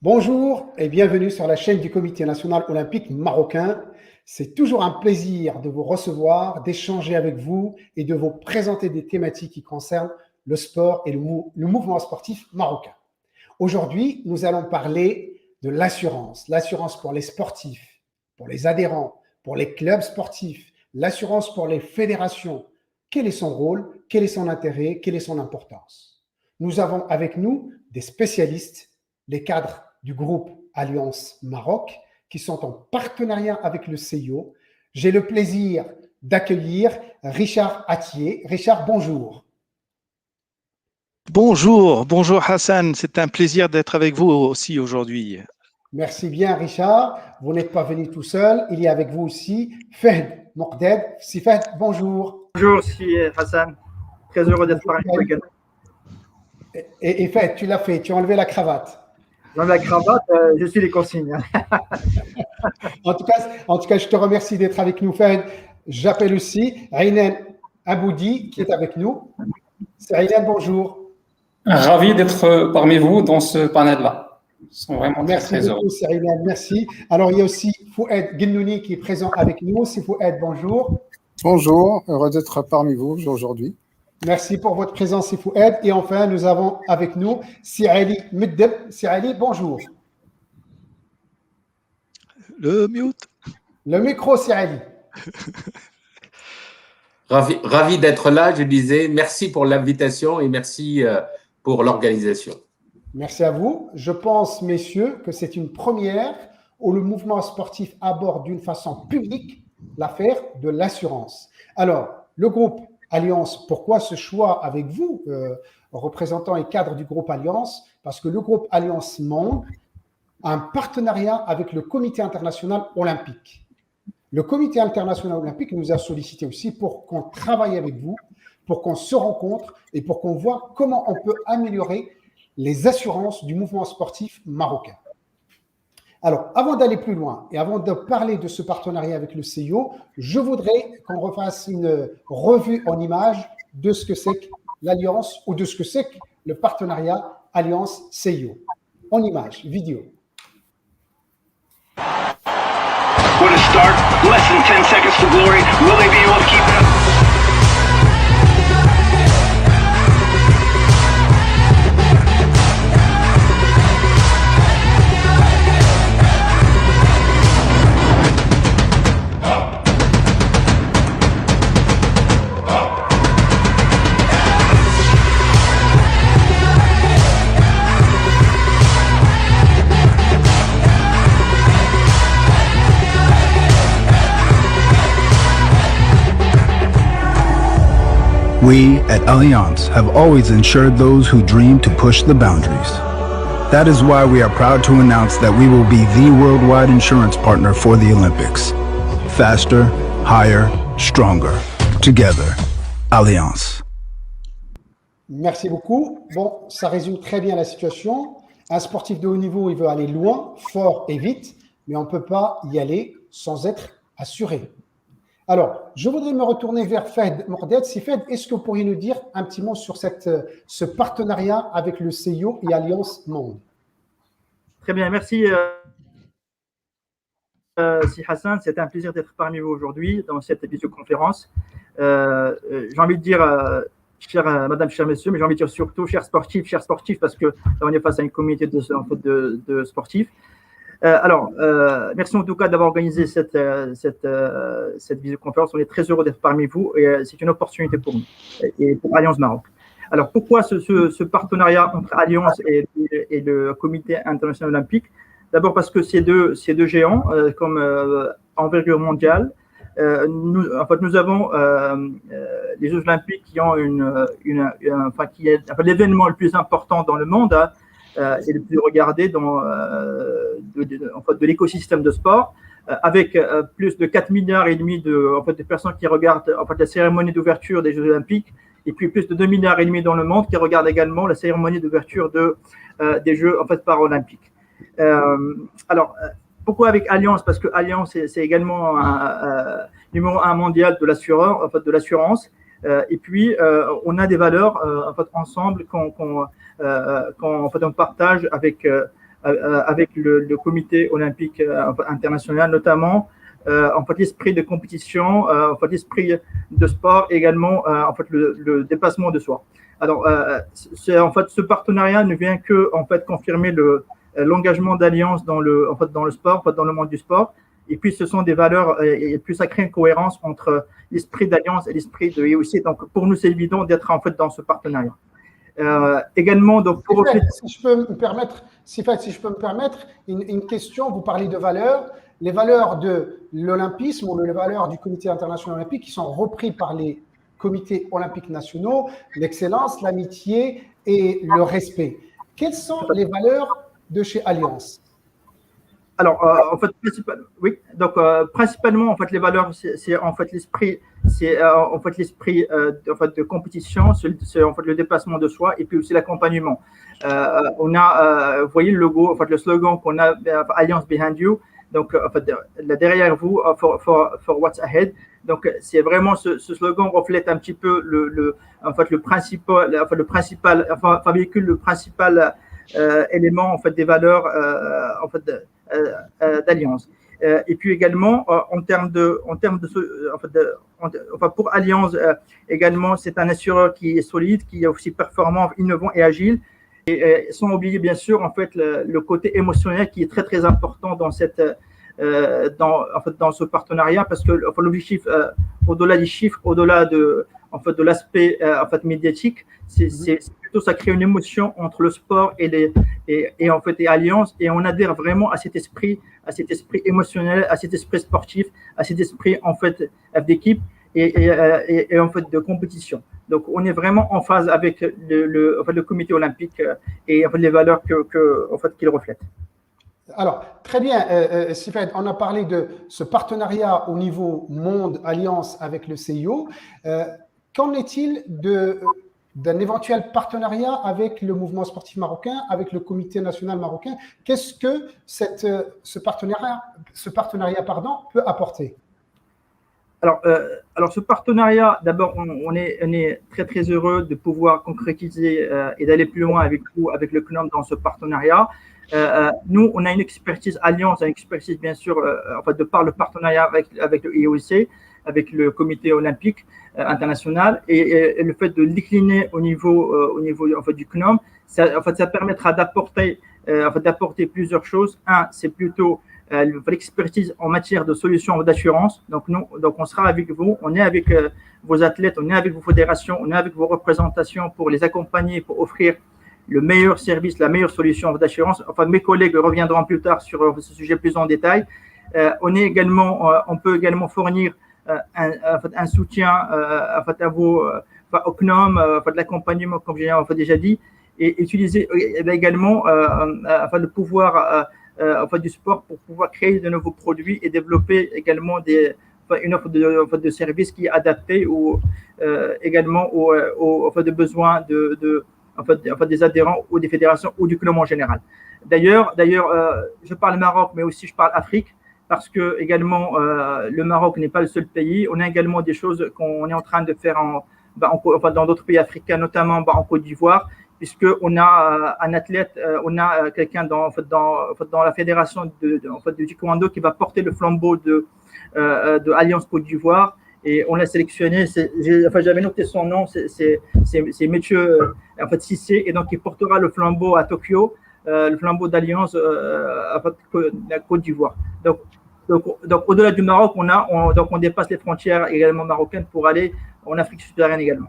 Bonjour et bienvenue sur la chaîne du Comité national olympique marocain. C'est toujours un plaisir de vous recevoir, d'échanger avec vous et de vous présenter des thématiques qui concernent le sport et le mouvement sportif marocain. Aujourd'hui, nous allons parler de l'assurance. L'assurance pour les sportifs, pour les adhérents, pour les clubs sportifs, l'assurance pour les fédérations. Quel est son rôle? Quel est son intérêt? Quelle est son importance? Nous avons avec nous des spécialistes, les cadres du groupe Alliance Maroc, qui sont en partenariat avec le CIO. J'ai le plaisir d'accueillir Richard Attier. Richard, bonjour. Bonjour Hassan, c'est un plaisir d'être avec vous aussi aujourd'hui. Merci bien Richard, vous n'êtes pas venu tout seul, il y a avec vous aussi Fahd Mokded. Si Fahd, bonjour. Bonjour, c'est Hassan, très heureux d'être parmi vous également. Et Fahd, tu l'as fait, tu as enlevé la cravate. Dans la cravate, je suis les consignes. En tout cas, je te remercie d'être avec nous, Fahd. J'appelle aussi Aynen Aboudi qui est avec nous. C'est Aynen, bonjour. Ravi d'être parmi vous dans ce panel-là. Ils sont vraiment très heureux. Merci beaucoup, Aynen, merci. Alors, il y a aussi Fouad Guennouni qui est présent avec nous. C'est Fouad, bonjour. Bonjour, heureux d'être parmi vous aujourd'hui. Merci pour votre présence, Fouad. Et enfin, nous avons avec nous Siali Meddeb. Siali, bonjour. Le mute. Le micro, Siali. Ravi d'être là, je disais. Merci pour l'invitation et merci pour l'organisation. Merci à vous. Je pense, messieurs, que c'est une première où le mouvement sportif aborde d'une façon publique l'affaire de l'assurance. Alors, le groupe Alliance, pourquoi ce choix avec vous, représentants et cadres du groupe Alliance? Parce que le groupe Alliance Monde a un partenariat avec le Comité international olympique. Le Comité international olympique nous a sollicité aussi pour qu'on travaille avec vous, pour qu'on se rencontre et pour qu'on voit comment on peut améliorer les assurances du mouvement sportif marocain. Alors, avant d'aller plus loin et avant de parler de ce partenariat avec le CIO, je voudrais qu'on refasse une revue en images de ce que c'est que l'Alliance ou de ce que c'est que le partenariat Alliance-CIO. En images, vidéo. What a start. Less than 10 seconds to glory. Will they be able to keep it up? We at Allianz have always ensured those who dream to push the boundaries. That is why we are proud to announce that we will be the worldwide insurance partner for the Olympics. Faster, higher, stronger. Together, Allianz. Merci beaucoup. Bon, ça résume très bien la situation. Un sportif de haut niveau, il veut aller loin, fort et vite, mais on ne peut pas y aller sans être assuré. Alors, je voudrais me retourner vers Fahd Mokded. Si Fahd, est-ce que vous pourriez nous dire un petit mot sur ce partenariat avec le CIO et Alliance Monde? Très bien, merci. Si Hassan, c'est un plaisir d'être parmi vous aujourd'hui dans cette visioconférence. J'ai envie de dire, chère madame, chers messieurs, mais j'ai envie de dire surtout, chers sportifs, parce que là, on est face à une communauté de sportifs. Merci en tout cas d'avoir organisé cette visioconférence. On est très heureux d'être parmi vous et c'est une opportunité pour nous et pour Alliance Maroc. Alors, pourquoi ce partenariat entre Alliance et le Comité international olympique? D'abord parce que ces deux géants, comme envergure mondiale, nous avons les Jeux olympiques qui ont qui est l'événement le plus important dans le monde. Et le plus regardé de l'écosystème de sport, avec plus de 4,5 milliards de personnes qui regardent la cérémonie d'ouverture des Jeux olympiques, et puis plus de 2,5 milliards dans le monde qui regardent également la cérémonie d'ouverture des Jeux paralympiques. Pourquoi avec Alliance? Parce que Alliance, c'est également numéro 1 mondial de l'assurance. Et puis, on a des valeurs ensemble qu'on partage avec avec le comité olympique international, notamment en fait l'esprit de compétition, en fait l'esprit de sport, et également en fait le dépassement de soi. Alors, en fait, ce partenariat ne vient que en fait confirmer l'engagement d'Alliance dans le sport, en fait, dans le monde du sport. Et puis, ce sont des valeurs, et puis ça crée une cohérence entre l'esprit d'Alliance et l'esprit de IOC. Donc, pour nous, c'est évident d'être en fait dans ce partenariat. Également, donc, pour si je peux me permettre, une question. Vous parlez de valeurs. Les valeurs de l'olympisme ou les valeurs du Comité international olympique qui sont reprises par les comités olympiques nationaux, l'excellence, l'amitié et le respect. Quelles sont les valeurs de chez Alliance? Alors, en fait, principalement, en fait, les valeurs, c'est en fait l'esprit, de compétition, c'est en fait le dépassement de soi, et puis aussi l'accompagnement. On a, vous voyez le logo, en fait, le slogan qu'on a, Alliance Behind You. Donc, en fait, là derrière vous, for what's ahead. Donc, c'est vraiment ce slogan reflète un petit peu véhicule le principal élément en fait des valeurs d'Alliance. Et puis également pour Alliance également, c'est un assureur qui est solide, qui est aussi performant, innovant et agile. Et sans oublier bien sûr en fait le côté émotionnel qui est très très important dans dans ce partenariat, parce que l'objectif au-delà des chiffres, au-delà de l'aspect médiatique, c'est plutôt ça crée une émotion entre le sport et Alliance, et on adhère vraiment à cet esprit émotionnel, à cet esprit sportif, à cet esprit en fait d'équipe et en fait de compétition. Donc, on est vraiment en phase avec le comité olympique et en fait, les valeurs qu'il reflète. Alors, très bien, Sifed, on a parlé de ce partenariat au niveau monde Alliance avec le CIO. Qu'en est-il d'un éventuel partenariat avec le mouvement sportif marocain, avec le comité national marocain? Qu'est-ce que ce partenariat peut apporter? Alors, ce partenariat, d'abord, on est très, très heureux de pouvoir concrétiser et d'aller plus loin avec vous, avec le CNOM, dans ce partenariat. Nous, on a une expertise Alliance, une expertise, bien sûr, de par le partenariat avec le IOC, avec le comité olympique international, et le fait de décliner au niveau du CNOM, ça permettra d'apporter plusieurs choses. Un, c'est plutôt l'expertise en matière de solutions d'assurance. Donc, on sera avec vous, on est avec vos athlètes, on est avec vos fédérations, on est avec vos représentations pour les accompagner, pour offrir le meilleur service, la meilleure solution d'assurance. Enfin, mes collègues reviendront plus tard sur ce sujet plus en détail. On peut également fournir un soutien au CNOM, de l'accompagnement, comme j'ai déjà dit, et utiliser également de pouvoir du sport pour pouvoir créer de nouveaux produits et développer également une offre de services qui est adaptée également aux besoins des adhérents ou des fédérations ou du CNOM en général. D'ailleurs, je parle Maroc, mais aussi je parle Afrique, parce que également le Maroc n'est pas le seul pays. On a également des choses qu'on est en train de faire dans d'autres pays africains, notamment en Côte d'Ivoire, puisqu'on a un athlète, on a quelqu'un dans la fédération du taekwondo qui va porter le flambeau de Alliance Côte d'Ivoire, et on l'a sélectionné. J'avais noté son nom, c'est Monsieur Cissé, et donc il portera le flambeau à Tokyo, le flambeau d'Alliance à Côte d'Ivoire. Donc au-delà du Maroc, on dépasse les frontières également marocaines pour aller en Afrique subsaharienne également.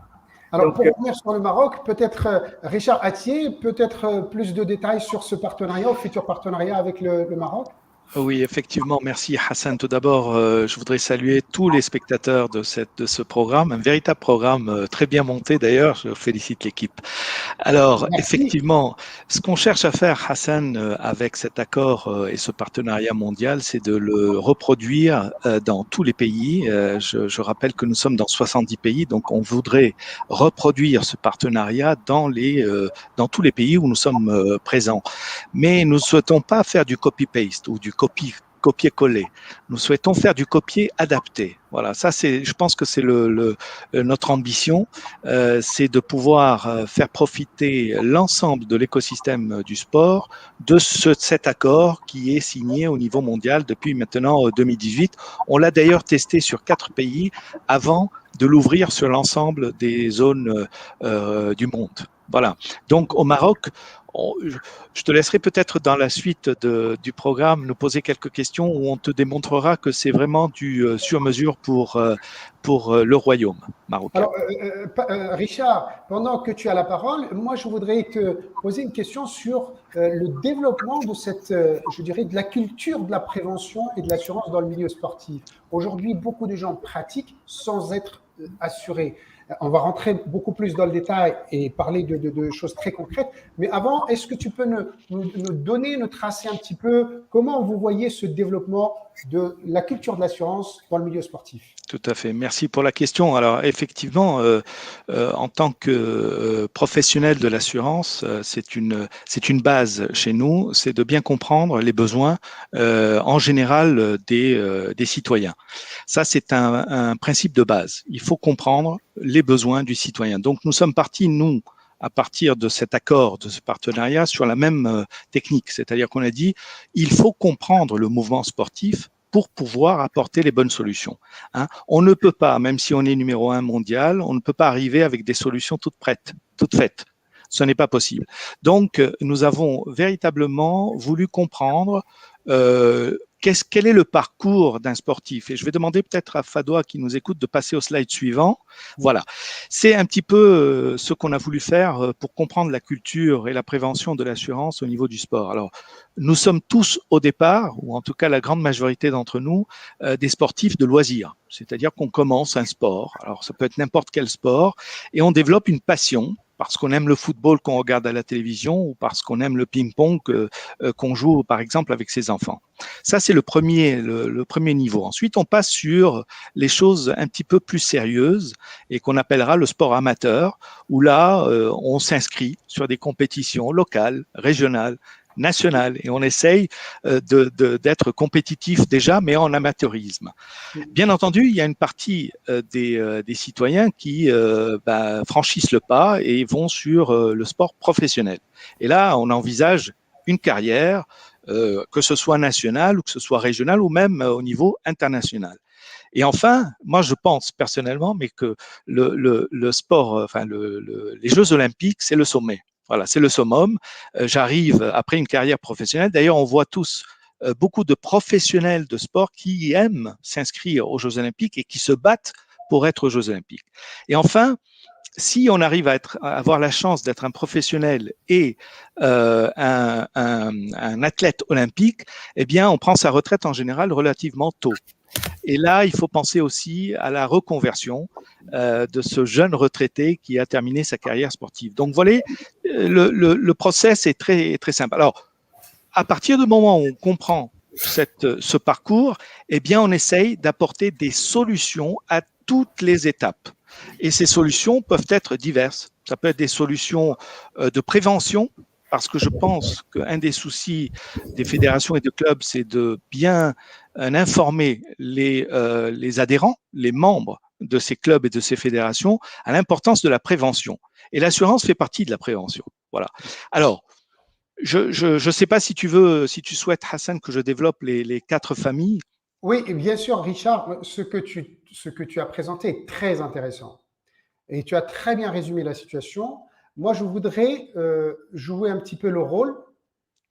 Alors, pour revenir sur le Maroc, peut-être Richard Attier, peut-être plus de détails sur ce partenariat, futur partenariat avec le Maroc? Oui, effectivement. Merci Hassan. Tout d'abord, je voudrais saluer tous les spectateurs de ce programme, un véritable programme très bien monté d'ailleurs. Je félicite l'équipe. Alors, merci. Effectivement, ce qu'on cherche à faire, Hassan, avec cet accord et ce partenariat mondial, c'est de le reproduire dans tous les pays. Je rappelle que nous sommes dans 70 pays, donc on voudrait reproduire ce partenariat dans tous les pays où nous sommes présents. Mais nous ne souhaitons pas faire du copy-paste ou du copier-coller. Nous souhaitons faire du copier adapté. Voilà, ça je pense que c'est notre ambition, c'est de pouvoir faire profiter l'ensemble de l'écosystème du sport de cet accord qui est signé au niveau mondial depuis maintenant 2018. On l'a d'ailleurs testé sur 4 pays avant de l'ouvrir sur l'ensemble des zones du monde. Voilà. Donc au Maroc, je te laisserai peut-être dans la suite du programme nous poser quelques questions où on te démontrera que c'est vraiment du sur-mesure pour le royaume marocain. Alors, Richard, pendant que tu as la parole, moi je voudrais te poser une question sur le développement de cette, je dirais, de la culture de la prévention et de l'assurance dans le milieu sportif. Aujourd'hui, beaucoup de gens pratiquent sans être assurés. On va rentrer beaucoup plus dans le détail et parler de choses très concrètes. Mais avant, est-ce que tu peux nous tracer un petit peu comment vous voyez ce développement de la culture de l'assurance dans le milieu sportif? Tout à fait. Merci pour la question. Alors, effectivement, en tant que professionnel de l'assurance, c'est une base chez nous, c'est de bien comprendre les besoins en général des citoyens. Ça, c'est un principe de base. Il faut comprendre les besoins du citoyen. Donc, nous sommes partis, nous, à partir de cet accord, de ce partenariat, sur la même technique. C'est-à-dire qu'on a dit, il faut comprendre le mouvement sportif pour pouvoir apporter les bonnes solutions. Hein. On ne peut pas, même si on est numéro 1 mondial, on ne peut pas arriver avec des solutions toutes prêtes, toutes faites. Ce n'est pas possible. Donc, nous avons véritablement voulu comprendre quel est le parcours d'un sportif. Et je vais demander peut-être à Fadoua qui nous écoute de passer au slide suivant. Voilà. C'est un petit peu ce qu'on a voulu faire pour comprendre la culture et la prévention de l'assurance au niveau du sport. Alors, nous sommes tous au départ, ou en tout cas la grande majorité d'entre nous, des sportifs de loisirs. C'est-à-dire qu'on commence un sport. Alors, ça peut être n'importe quel sport et on développe une passion parce qu'on aime le football qu'on regarde à la télévision ou parce qu'on aime le ping-pong qu'on joue, par exemple, avec ses enfants. Ça, c'est le premier niveau. Ensuite, on passe sur les choses un petit peu plus sérieuses et qu'on appellera le sport amateur, où là, on s'inscrit sur des compétitions locales, régionales, nationale et on essaye d'être compétitif déjà, mais en amateurisme. Bien entendu, il y a une partie des citoyens qui franchissent le pas et vont sur le sport professionnel. Et là, on envisage une carrière, que ce soit nationale ou que ce soit régionale ou même au niveau international. Et enfin, moi je pense personnellement, mais que le sport, les Jeux Olympiques, c'est le sommet. Voilà, c'est le summum. J'arrive après une carrière professionnelle. D'ailleurs, on voit tous beaucoup de professionnels de sport qui aiment s'inscrire aux Jeux Olympiques et qui se battent pour être aux Jeux Olympiques. Et enfin, si on arrive à avoir la chance d'être un professionnel et un athlète olympique, eh bien, on prend sa retraite en général relativement tôt. Et là, il faut penser aussi à la reconversion de ce jeune retraité qui a terminé sa carrière sportive. Donc, voilà, le process est très, très simple. Alors, à partir du moment où on comprend ce parcours, eh bien, on essaye d'apporter des solutions à toutes les étapes. Et ces solutions peuvent être diverses. Ça peut être des solutions de prévention, parce que je pense qu'un des soucis des fédérations et de clubs, c'est de bien informer les adhérents, les membres de ces clubs et de ces fédérations à l'importance de la prévention. Et l'assurance fait partie de la prévention. Voilà. Alors, je sais pas si tu souhaites, Hassan, que je développe les 4 familles. Oui, bien sûr, Richard, ce que tu as présenté est très intéressant. Et tu as très bien résumé la situation. Moi, je voudrais jouer un petit peu le rôle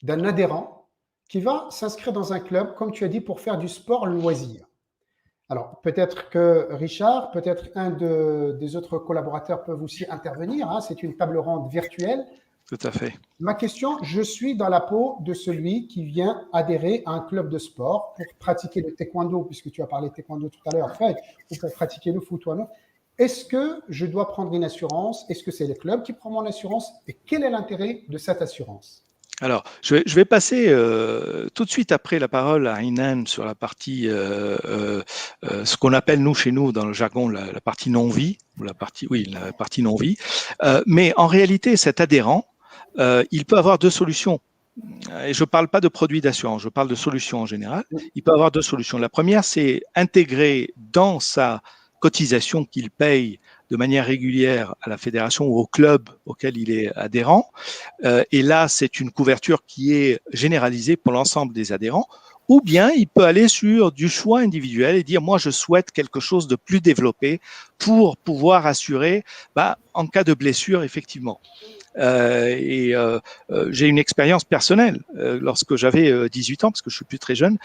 d'un adhérent qui va s'inscrire dans un club, comme tu as dit, pour faire du sport loisir. Alors, peut-être que Richard, peut-être un des autres collaborateurs peuvent aussi intervenir. Hein, c'est une table ronde virtuelle. Tout à fait. Ma question, je suis dans la peau de celui qui vient adhérer à un club de sport pour pratiquer le taekwondo, puisque tu as parlé de taekwondo tout à l'heure, Fred, ou pour pratiquer le foot ou non. Est-ce que je dois prendre une assurance? Est-ce que c'est le club qui prend mon assurance? Et quel est l'intérêt de cette assurance? Alors, je vais passer tout de suite après la parole à Inan sur la partie, ce qu'on appelle nous chez nous dans le jargon la partie non-vie, ou la partie non-vie. Mais en réalité, cet adhérent, il peut avoir 2 solutions et je ne parle pas de produits d'assurance, je parle de solutions en général, il peut avoir deux solutions. La première, c'est intégrer dans sa cotisation qu'il paye de manière régulière à la fédération ou au club auquel il est adhérent. Et là, c'est une couverture qui est généralisée pour l'ensemble des adhérents. Ou bien il peut aller sur du choix individuel et dire moi je souhaite quelque chose de plus développé pour pouvoir assurer en cas de blessure effectivement. J'ai une expérience personnelle. Lorsque j'avais 18 ans, parce que je suis plus très jeune,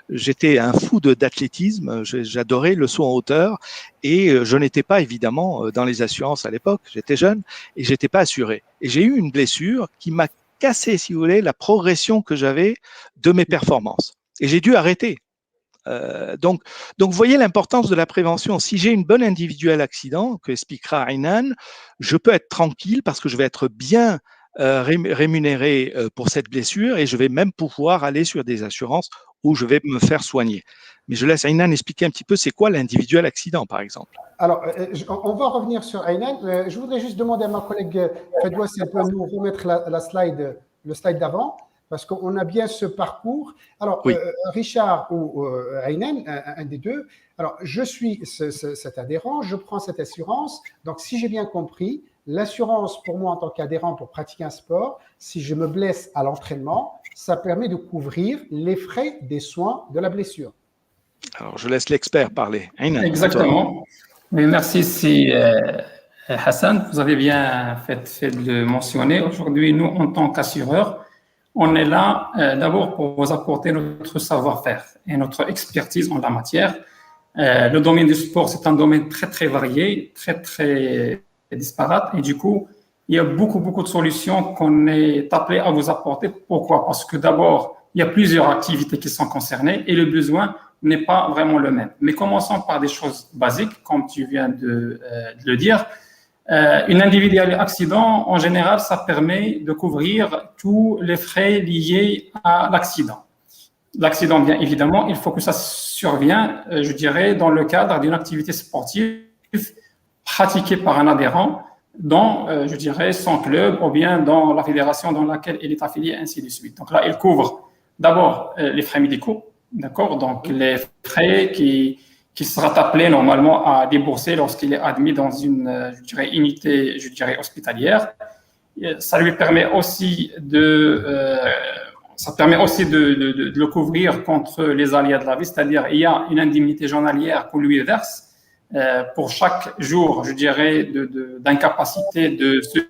j'étais un fou d'athlétisme. J'adorais le saut en hauteur et je n'étais pas évidemment dans les assurances à l'époque. J'étais jeune et j'étais pas assuré. Et j'ai eu une blessure qui m'a cassé, si vous voulez, la progression que j'avais de mes performances. Et j'ai dû arrêter. Donc, vous voyez l'importance de la prévention. Si j'ai une bonne individuelle accident, que expliquera Aynan, je peux être tranquille parce que je vais être bien rémunéré pour cette blessure et je vais même pouvoir aller sur des assurances où je vais me faire soigner. Mais je laisse Aynan expliquer un petit peu c'est quoi l'individuel accident, par exemple. Alors, on va revenir sur Aynan. Je voudrais juste demander à ma collègue Fedwa si elle peut nous remettre le slide d'avant, parce qu'on a bien ce parcours. Alors, oui. Richard ou Aynan, un des deux. Alors, je suis cet adhérent, je prends cette assurance. Donc, si j'ai bien compris, l'assurance pour moi en tant qu'adhérent pour pratiquer un sport, si je me blesse à l'entraînement, ça permet de couvrir les frais des soins de la blessure. Alors, je laisse l'expert parler. Aynan, exactement. Mais merci, Hassan. Vous avez bien fait de le mentionner. Aujourd'hui, nous, en tant qu'assureurs, on est là d'abord pour vous apporter notre savoir-faire et notre expertise en la matière. Le domaine du sport, c'est un domaine très, très varié, très, très disparate. Et du coup, il y a beaucoup de solutions qu'on est appelé à vous apporter. Pourquoi? Parce que d'abord, il y a plusieurs activités qui sont concernées et le besoin n'est pas vraiment le même. Mais commençons par des choses basiques, comme tu viens de le dire. Une individuelle accident, en général, ça permet de couvrir tous les frais liés à l'accident. L'accident, bien évidemment, il faut que ça survienne, je dirais, dans le cadre d'une activité sportive pratiquée par un adhérent dans, je dirais, son club ou bien dans la fédération dans laquelle il est affilié, ainsi de suite. Donc là, il couvre d'abord les frais médicaux, d'accord? Donc les frais qui sera appelé normalement à débourser lorsqu'il est admis dans une, je dirais, unité, je dirais, hospitalière. Ça lui permet aussi de le couvrir contre les aléas de la vie, c'est-à-dire il y a une indemnité journalière qu'on lui verse pour chaque jour, je dirais, d'incapacité de se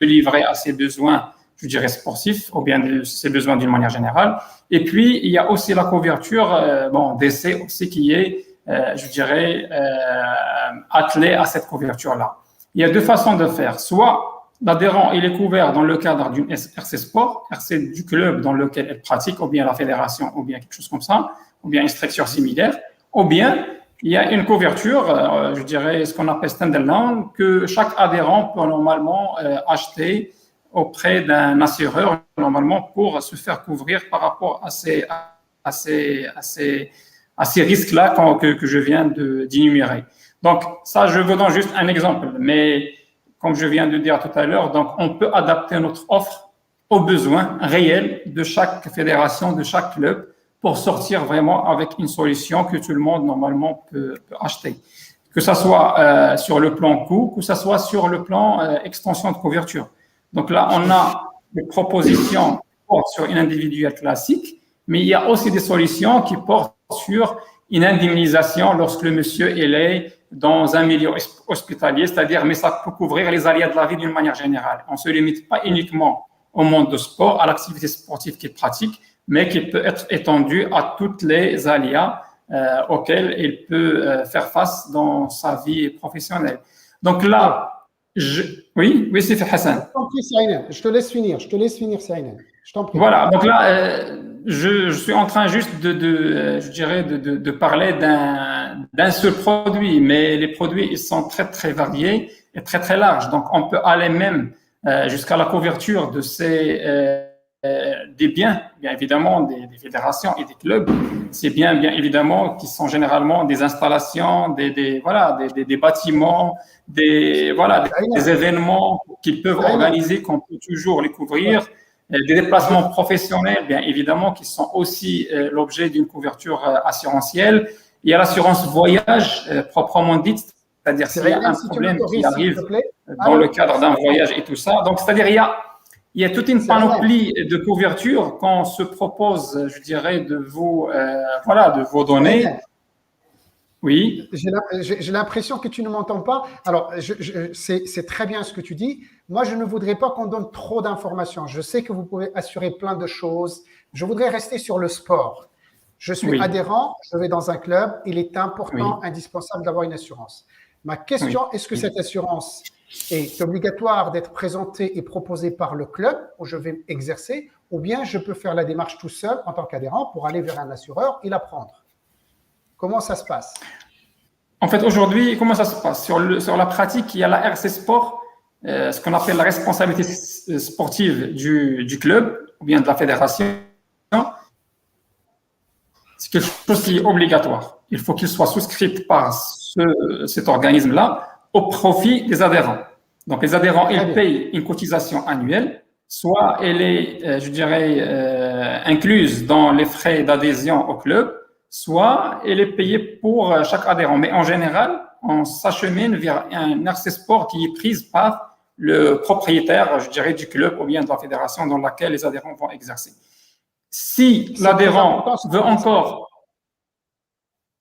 livrer à ses besoins, je dirais, sportifs ou bien de ses besoins d'une manière générale. Et puis, il y a aussi la couverture décès aussi qui est je dirais, attelé à cette couverture-là. Il y a deux façons de faire. Soit l'adhérent, il est couvert dans le cadre d'une RC Sport, RC du club dans lequel elle pratique, ou bien la fédération, ou bien quelque chose comme ça, ou bien une structure similaire, ou bien il y a une couverture, je dirais, ce qu'on appelle standalone, que chaque adhérent peut normalement acheter auprès d'un assureur, normalement, pour se faire couvrir par rapport à ces risques-là que je viens d'énumérer. Donc, ça, je vous donne juste un exemple. Mais comme je viens de dire tout à l'heure, donc on peut adapter notre offre aux besoins réels de chaque fédération, de chaque club, pour sortir vraiment avec une solution que tout le monde, normalement, peut acheter. Que ce soit sur le plan coût, que ce soit sur le plan extension de couverture. Donc là, on a des propositions sur une individuelle classique, mais il y a aussi des solutions qui portent sur une indemnisation lorsque le monsieur est dans un milieu hospitalier, c'est-à-dire, mais ça peut couvrir les aléas de la vie d'une manière générale. On ne se limite pas uniquement au monde de sport, à l'activité sportive qu'il pratique, mais qui peut être étendue à toutes les aléas auxquels il peut faire face dans sa vie professionnelle. Donc là, oui, c'est fait, Hassan. Je te laisse finir, Saïnen. Je t'en prie. Voilà, donc là, je suis en train juste de parler d'un seul produit, mais les produits, ils sont très, très variés et très, très larges. Donc, on peut aller même jusqu'à la couverture de ces des biens, bien évidemment, des fédérations et des clubs. C'est bien évidemment, qui sont généralement des installations, des bâtiments, des événements qu'ils peuvent organiser, qu'on peut toujours les couvrir. Des déplacements professionnels, bien évidemment, qui sont aussi l'objet d'une couverture assurantielle. Il y a l'assurance voyage proprement dite, c'est-à-dire s'il y a un problème qui arrive dans le cadre d'un voyage et tout ça. Donc, c'est-à-dire il y a toute une panoplie de couverture qu'on se propose, je dirais, de vous donner. Oui. J'ai l'impression que tu ne m'entends pas. Alors, c'est très bien ce que tu dis. Moi, je ne voudrais pas qu'on donne trop d'informations. Je sais que vous pouvez assurer plein de choses. Je voudrais rester sur le sport. Je suis adhérent, je vais dans un club. Il est important, indispensable d'avoir une assurance. Ma question, est-ce que cette assurance est obligatoire d'être présentée et proposée par le club où je vais exercer, ou bien je peux faire la démarche tout seul en tant qu'adhérent pour aller vers un assureur et la prendre? Comment ça se passe? En fait, aujourd'hui, comment ça se passe? Sur la pratique, il y a la RC Sport, ce qu'on appelle la responsabilité sportive du club ou bien de la fédération. C'est quelque chose qui est obligatoire. Il faut qu'il soit souscrit par cet organisme-là au profit des adhérents. Donc, les adhérents, ils payent une cotisation annuelle, soit elle est, je dirais, incluse dans les frais d'adhésion au club, soit elle est payée pour chaque adhérent. Mais en général, on s'achemine vers un RC Sport qui est prise par le propriétaire, je dirais, du club ou bien de la fédération dans laquelle les adhérents vont exercer. Si l'adhérent veut encore…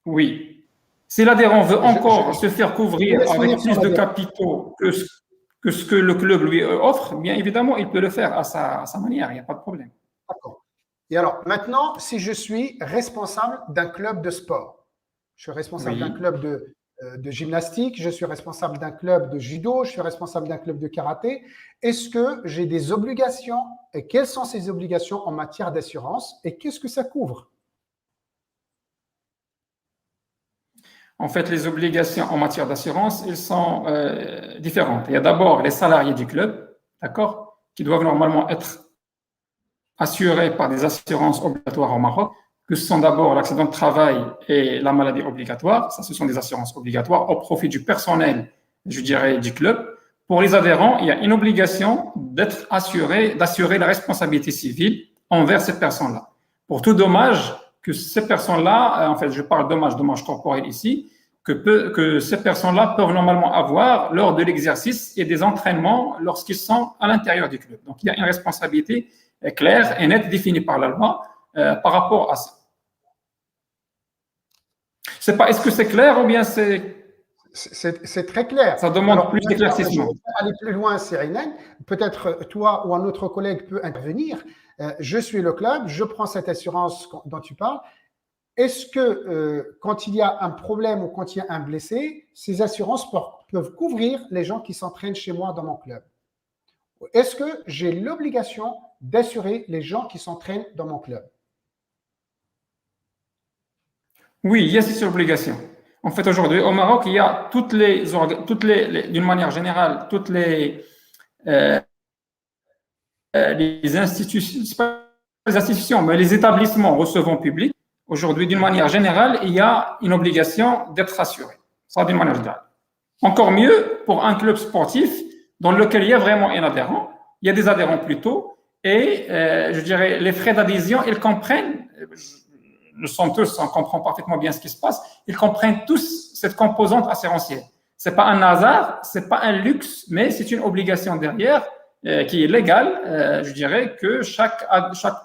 Oui. Si l'adhérent veut encore se faire couvrir avec plus de capitaux que ce que le club lui offre, bien évidemment, il peut le faire à sa manière, il n'y a pas de problème. D'accord. Et alors, maintenant, si je suis responsable d'un club de sport, je suis responsable d'un club de gymnastique, je suis responsable d'un club de judo, je suis responsable d'un club de karaté, est-ce que j'ai des obligations et quelles sont ces obligations en matière d'assurance et qu'est-ce que ça couvre? En fait, les obligations en matière d'assurance, elles sont différentes. Il y a d'abord les salariés du club, d'accord, qui doivent normalement être assurés par des assurances obligatoires au Maroc, que ce sont d'abord l'accident de travail et la maladie obligatoire. Ça, ce sont des assurances obligatoires au profit du personnel, je dirais, du club. Pour les adhérents, il y a une obligation d'être assuré, d'assurer la responsabilité civile envers ces personnes-là. Pour tout dommage que ces personnes-là, en fait, je parle dommage corporel ici, que ces personnes-là peuvent normalement avoir lors de l'exercice et des entraînements lorsqu'ils sont à l'intérieur du club. Donc, il y a une responsabilité claire et nette définie par la loi par rapport à ça. Est-ce que c'est clair ou bien c'est… C'est très clair. Ça demande plus d'éclaircissement. Je vais aller plus loin, Cyrine. Peut-être toi ou un autre collègue peut intervenir. Je suis le club, je prends cette assurance dont tu parles. Est-ce que quand il y a un problème ou quand il y a un blessé, ces assurances peuvent couvrir les gens qui s'entraînent chez moi dans mon club? Est-ce que j'ai l'obligation d'assurer les gens qui s'entraînent dans mon club? Oui, il y a cette obligation. En fait, aujourd'hui, au Maroc, il y a d'une manière générale, toutes les institutions, c'est pas les institutions, mais les établissements recevant public, aujourd'hui, d'une manière générale, il y a une obligation d'être assuré. Ça, d'une manière générale. Encore mieux pour un club sportif dans lequel il y a vraiment un adhérent, il y a des adhérents plutôt, et je dirais, les frais d'adhésion, ils comprennent, nous sommes tous, on comprend parfaitement bien ce qui se passe, ils comprennent tous cette composante assurantielle. Ce n'est pas un hasard, ce n'est pas un luxe, mais c'est une obligation derrière qui est légale. Je dirais que chaque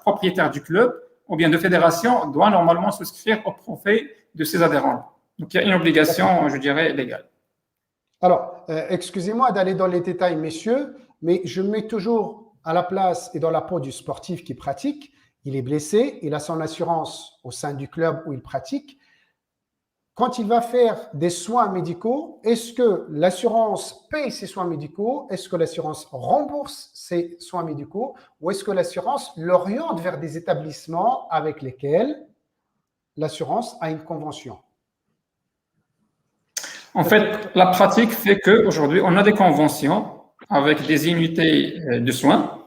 propriétaire du club ou bien de fédération doit normalement souscrire au profit de ses adhérents. Donc, il y a une obligation, je dirais, légale. Alors, excusez-moi d'aller dans les détails, messieurs, mais je me mets toujours à la place et dans la peau du sportif qui pratique. Il est blessé, il a son assurance au sein du club où il pratique. Quand il va faire des soins médicaux, est-ce que l'assurance paye ses soins médicaux? Est-ce que l'assurance rembourse ses soins médicaux? Ou est-ce que l'assurance l'oriente vers des établissements avec lesquels l'assurance a une convention? En fait, la pratique fait qu'aujourd'hui, on a des conventions avec des unités de soins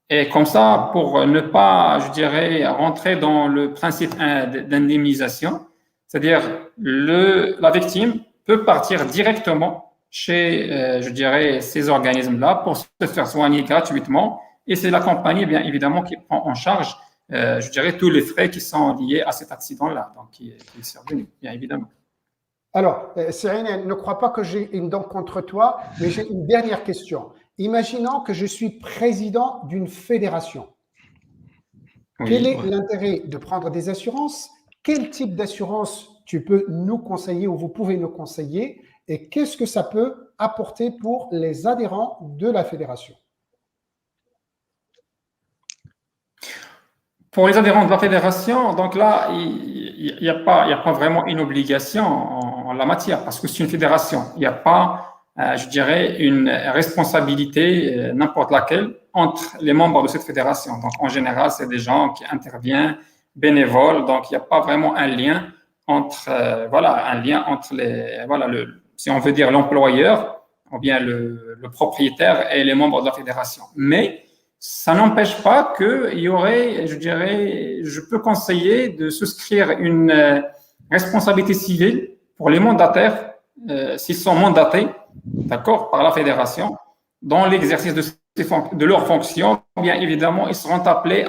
Et comme ça, pour ne pas, je dirais, rentrer dans le principe d'indemnisation, c'est-à-dire la victime peut partir directement chez, je dirais, ces organismes-là pour se faire soigner gratuitement. Et c'est la compagnie, bien évidemment, qui prend en charge, je dirais, tous les frais qui sont liés à cet accident-là, donc qui est survenu, bien évidemment. Alors, Cyrine, ne crois pas que j'ai une dent contre toi, mais j'ai une dernière question. Imaginons que je suis président d'une fédération. Oui, Quel est l'intérêt de prendre des assurances? Quel type d'assurance tu peux nous conseiller ou vous pouvez nous conseiller? Et qu'est-ce que ça peut apporter pour les adhérents de la fédération? Pour les adhérents de la fédération, donc là, il n'y a pas vraiment une obligation en la matière, parce que c'est une fédération. Il n'y a pas, je dirais, une responsabilité, n'importe laquelle, entre les membres de cette fédération. Donc, en général, c'est des gens qui interviennent bénévoles, donc il n'y a pas vraiment un lien entre, si on veut dire l'employeur, ou bien le propriétaire et les membres de la fédération. Mais ça n'empêche pas qu'il y aurait, je dirais, je peux conseiller de souscrire une responsabilité civile pour les mandataires, s'ils sont mandatés, d'accord, par la fédération, dans l'exercice de leurs fonctions. Bien évidemment, ils seront appelés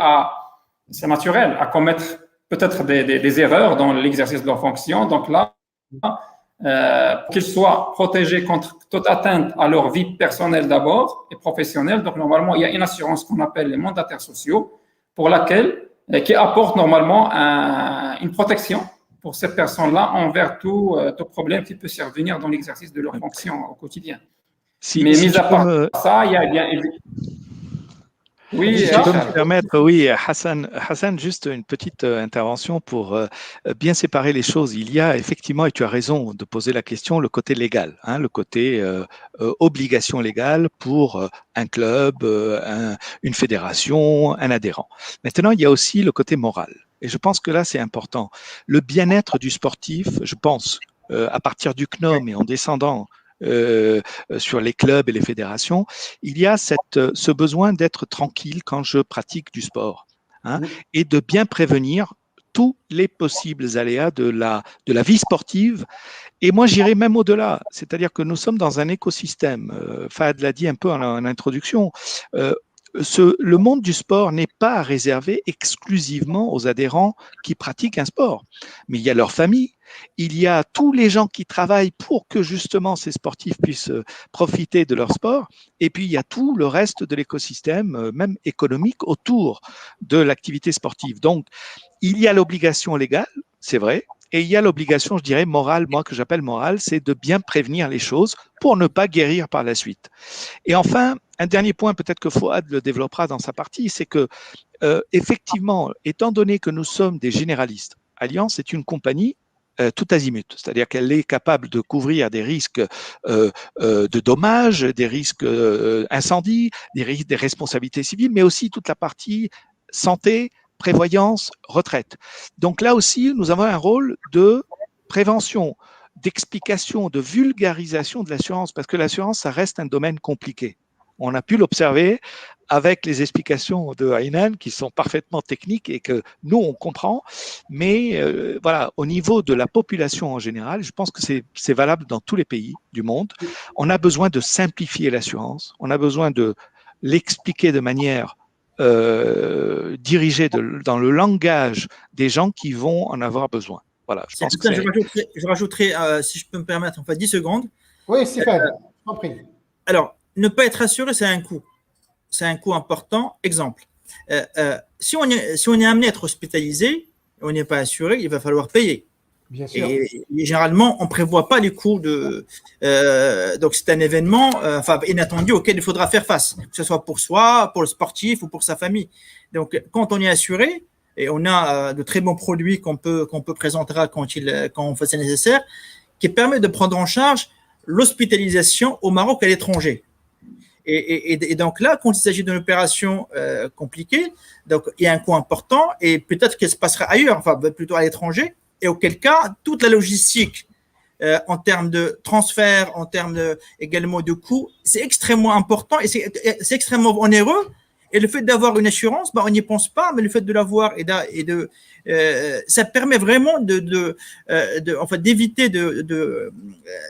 c'est naturel, à commettre peut-être des erreurs dans l'exercice de leurs fonctions. Donc là, pour qu'ils soient protégés contre toute atteinte à leur vie personnelle d'abord et professionnelle. Donc, normalement, il y a une assurance qu'on appelle les mandataires sociaux qui apporte normalement une protection pour ces personnes-là envers tout problème qui peut survenir dans l'exercice de leur fonction au quotidien. Mais mis à part ça, il y a bien... Oui, si tu peux me permettre, oui, Hassan, juste une petite intervention pour bien séparer les choses. Il y a effectivement, et tu as raison de poser la question, le côté légal, le côté obligation légale pour un club, une fédération, un adhérent. Maintenant, il y a aussi le côté moral. Et je pense que là, c'est important. Le bien-être du sportif, je pense, à partir du CNOM et en descendant sur les clubs et les fédérations, il y a ce besoin d'être tranquille quand je pratique du sport, et de bien prévenir tous les possibles aléas de la vie sportive. Et moi, j'irai même au-delà, c'est-à-dire que nous sommes dans un écosystème. Fahad l'a dit un peu en introduction. Le monde du sport n'est pas réservé exclusivement aux adhérents qui pratiquent un sport, mais il y a leur famille, il y a tous les gens qui travaillent pour que justement ces sportifs puissent profiter de leur sport, et puis il y a tout le reste de l'écosystème, même économique, autour de l'activité sportive. Donc, il y a l'obligation légale, c'est vrai, et il y a l'obligation, je dirais, morale, moi que j'appelle morale, c'est de bien prévenir les choses pour ne pas guérir par la suite. Et enfin, un dernier point, peut-être que Fouad le développera dans sa partie, c'est que effectivement, étant donné que nous sommes des généralistes, Allianz est une compagnie tout azimut, c'est-à-dire qu'elle est capable de couvrir des risques de dommages, des risques incendies, des risques des responsabilités civiles, mais aussi toute la partie santé, prévoyance, retraite. Donc là aussi, nous avons un rôle de prévention, d'explication, de vulgarisation de l'assurance, parce que l'assurance, ça reste un domaine compliqué. On a pu l'observer avec les explications de Aynan qui sont parfaitement techniques et que nous, on comprend. Mais voilà, au niveau de la population en général, je pense que c'est valable dans tous les pays du monde. On a besoin de simplifier l'assurance. On a besoin de l'expliquer de manière dirigée dans le langage des gens qui vont en avoir besoin. Voilà, je pense que je rajouterai, si je peux me permettre, 10 secondes. Oui, c'est fait. Je t'en prie. Alors, ne pas être assuré, c'est un coût. C'est un coût important. Exemple, si on est amené à être hospitalisé, on n'est pas assuré, il va falloir payer. Bien sûr. Et généralement, on ne prévoit pas les coûts donc, c'est un événement inattendu auquel il faudra faire face, que ce soit pour soi, pour le sportif ou pour sa famille. Donc, quand on est assuré, et on a de très bons produits qu'on présentera quand on fait ça nécessaire, qui permet de prendre en charge l'hospitalisation au Maroc à l'étranger. Et donc là, quand il s'agit d'une opération compliquée, donc il y a un coût important et peut-être qu'elle se passera ailleurs, plutôt à l'étranger, et auquel cas, toute la logistique en termes de transfert, en termes également de coûts, c'est extrêmement important et c'est extrêmement onéreux. Et le fait d'avoir une assurance, on n'y pense pas, mais le fait de l'avoir ça permet vraiment d'éviter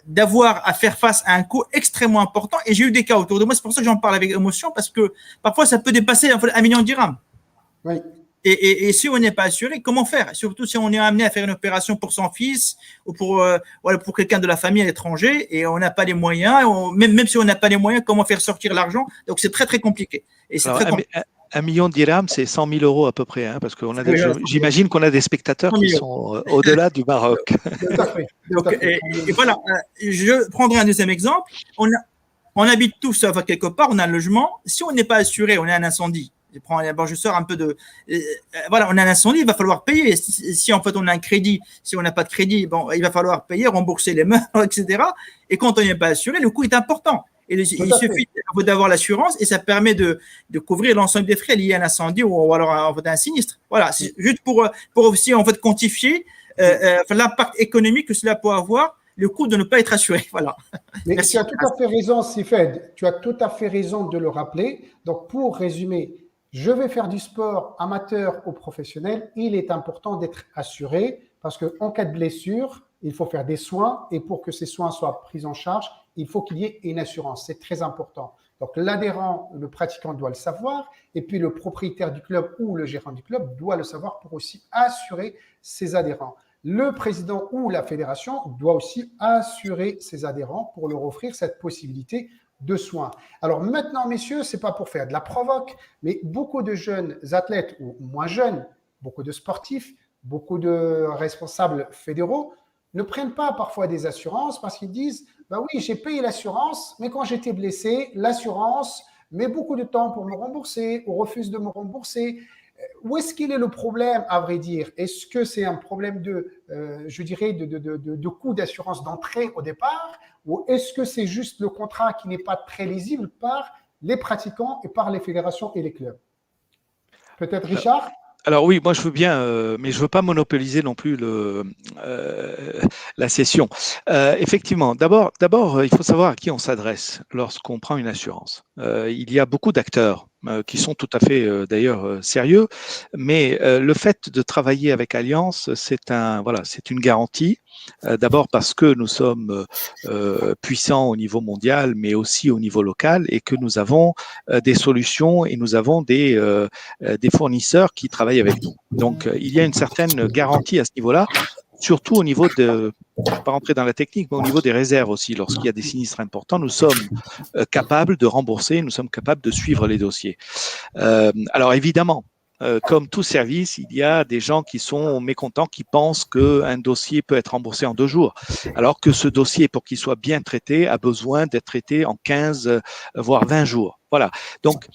d'avoir à faire face à un coût extrêmement important. Et j'ai eu des cas autour de moi, c'est pour ça que j'en parle avec émotion, parce que parfois ça peut dépasser 1 million de dirhams. Oui. Et si on n'est pas assuré, comment faire? Surtout si on est amené à faire une opération pour son fils ou pour quelqu'un de la famille à l'étranger et on n'a pas les moyens, même si on n'a pas les moyens, comment faire sortir l'argent? Donc c'est très très compliqué. Et c'est très compliqué. 1 million de dirhams, c'est 100 000 euros à peu près, hein, parce que j'imagine qu'on a des spectateurs qui sont au-delà du Maroc. Tout à fait. Et voilà, je prendrai un deuxième exemple. On habite tous quelque part, on a un logement. Si on n'est pas assuré, on a un incendie. Je sors un peu de. Voilà, on a un incendie, il va falloir payer. Si en fait on a un crédit, si on n'a pas de crédit, il va falloir payer, rembourser les meubles, etc. Et quand on n'est pas assuré, le coût est important. Et il suffit d'avoir l'assurance et ça permet de couvrir l'ensemble des frais liés à l'incendie ou alors à un sinistre. Voilà, c'est juste pour aussi en fait quantifier l'impact économique que cela peut avoir, le coût de ne pas être assuré. Voilà. Mais tu as tout à fait raison, Sifed. Tu as tout à fait raison de le rappeler. Donc, pour résumer, je vais faire du sport amateur ou professionnel. Il est important d'être assuré parce qu'en cas de blessure, il faut faire des soins et pour que ces soins soient pris en charge, il faut qu'il y ait une assurance. C'est très important. Donc, l'adhérent, le pratiquant doit le savoir et puis le propriétaire du club ou le gérant du club doit le savoir pour aussi assurer ses adhérents. Le président ou la fédération doit aussi assurer ses adhérents pour leur offrir cette possibilité de soins. Alors maintenant, messieurs, ce n'est pas pour faire de la provoque, mais beaucoup de jeunes athlètes ou moins jeunes, beaucoup de sportifs, beaucoup de responsables fédéraux ne prennent pas parfois des assurances parce qu'ils disent « oui, j'ai payé l'assurance, mais quand j'étais blessé, l'assurance met beaucoup de temps pour me rembourser ou refuse de me rembourser. » Où est-ce qu'il est le problème, à vrai dire? Est-ce que c'est un problème de coût d'assurance d'entrée au départ ou est-ce que c'est juste le contrat qui n'est pas très lisible par les pratiquants et par les fédérations et les clubs? Peut-être Richard? Alors oui, moi je veux bien, mais je veux pas monopoliser non plus la session. Effectivement, d'abord, il faut savoir à qui on s'adresse lorsqu'on prend une assurance. Il y a beaucoup d'acteurs qui sont tout à fait d'ailleurs sérieux, mais le fait de travailler avec Allianz, c'est une garantie. D'abord parce que nous sommes puissants au niveau mondial, mais aussi au niveau local, et que nous avons des solutions et nous avons des fournisseurs qui travaillent avec nous. Donc, il y a une certaine garantie à ce niveau-là, surtout au niveau de, je ne vais pas rentrer dans la technique, mais au niveau des réserves aussi. Lorsqu'il y a des sinistres importants, nous sommes capables de rembourser, nous sommes capables de suivre les dossiers. Alors, évidemment, comme tout service, il y a des gens qui sont mécontents, qui pensent qu'un dossier peut être remboursé en 2 jours, alors que ce dossier, pour qu'il soit bien traité, a besoin d'être traité en 15, voire 20 jours. Voilà. Donc,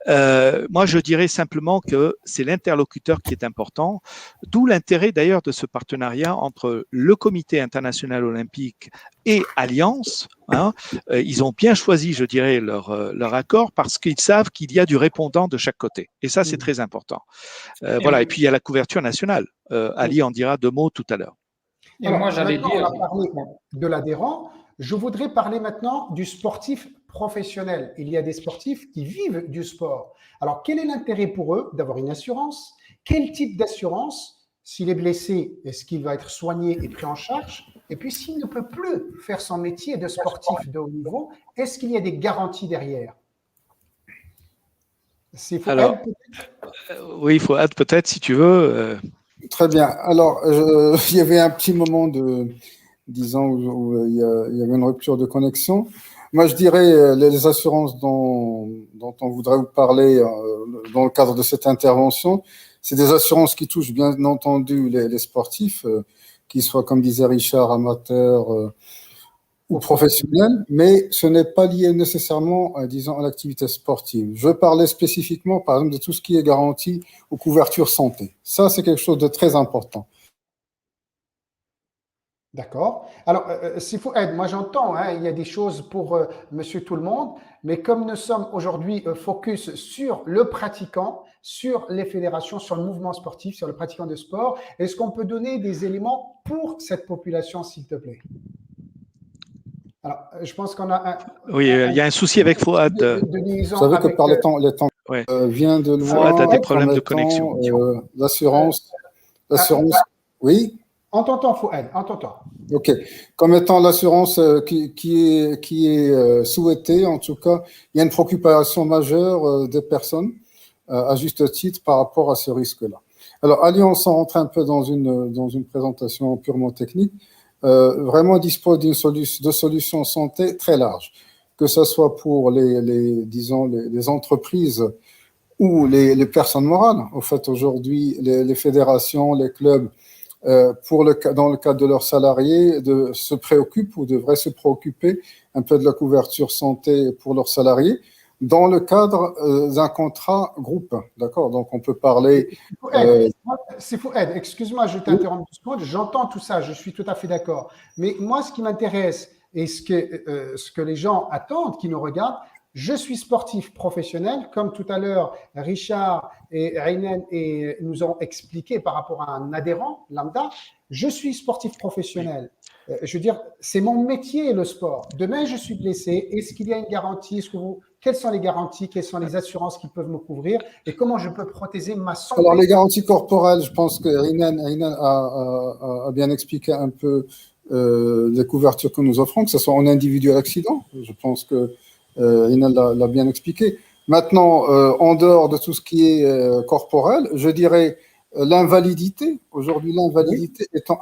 moi, je dirais simplement que c'est l'interlocuteur qui est important, d'où l'intérêt d'ailleurs de ce partenariat entre le Comité international olympique et Allianz. Ils ont bien choisi, je dirais, leur accord parce qu'ils savent qu'il y a du répondant de chaque côté. Et ça, c'est très important. Voilà. Et puis, il y a la couverture nationale. Ali en dira 2 mots tout à l'heure. Alors, moi, j'allais dire… On a parlé de l'adhérent. Je voudrais parler maintenant du sportif professionnel. Il y a des sportifs qui vivent du sport. Alors, quel est l'intérêt pour eux d'avoir une assurance? Quel type d'assurance? S'il est blessé, est-ce qu'il va être soigné et pris en charge? Et puis, s'il ne peut plus faire son métier de sportif de haut niveau, est-ce qu'il y a des garanties derrière? C'est Fouad, peut-être? Oui, Fouad, peut-être, si tu veux. Très bien. Alors, il y avait un petit moment disons, où il y avait une rupture de connexion. Moi, je dirais les assurances dont on voudrait vous parler dans le cadre de cette intervention, c'est des assurances qui touchent bien entendu les sportifs, qu'ils soient, comme disait Richard, amateurs ou professionnels, mais ce n'est pas lié nécessairement, disons, à l'activité sportive. Je parlais spécifiquement, par exemple, de tout ce qui est garanti aux couvertures santé. Ça, c'est quelque chose de très important. D'accord. Alors, s'il faut aide, moi j'entends, il y a des choses pour monsieur tout le monde, mais comme nous sommes aujourd'hui focus sur le pratiquant, sur les fédérations, sur le mouvement sportif, sur le pratiquant de sport, est-ce qu'on peut donner des éléments pour cette population, s'il te plaît? Alors, je pense qu'on a oui, il y a un souci avec Fouad. Vous savez que par les temps Ouais. vient de loin. Fouad a des comme problèmes de étant, connexion. l'assurance, oui, On t'entend, Fouad, on t'entend. ok. Comme étant l'assurance qui est souhaitée, en tout cas, il y a une préoccupation majeure des personnes, à juste titre, par rapport à ce risque-là. Alors, Allianz, sans rentrer un peu dans une présentation purement technique, vraiment dispose de solutions santé très larges, que ce soit pour disons, les entreprises ou les personnes morales. En fait, aujourd'hui, les fédérations, les clubs, dans le cadre de leurs salariés, se préoccupent ou devraient se préoccuper un peu de la couverture santé pour leurs salariés dans le cadre d'un contrat groupe. D'accord? Donc, on peut parler. C'est Fouad, excuse-moi, je t'interromps 2 secondes. J'entends tout ça, je suis tout à fait d'accord. Mais moi, ce qui m'intéresse et ce que les gens attendent, qui nous regardent, je suis sportif professionnel, comme tout à l'heure, Richard et Aynen nous ont expliqué par rapport à un adhérent lambda. Je suis sportif professionnel. Je veux dire, c'est mon métier, le sport. Demain, je suis blessé. Est-ce qu'il y a une garantie? Quelles sont les garanties? Quelles sont les assurances qui peuvent me couvrir? Et comment je peux protéger ma santé? Alors, les garanties corporelles, je pense que Aynen a bien expliqué un peu les couvertures que nous offrons, que ce soit en individuel accident. Je pense que Aynen l'a bien expliqué. Maintenant, en dehors de tout ce qui est corporel, je dirais l'invalidité. Aujourd'hui, l'invalidité étant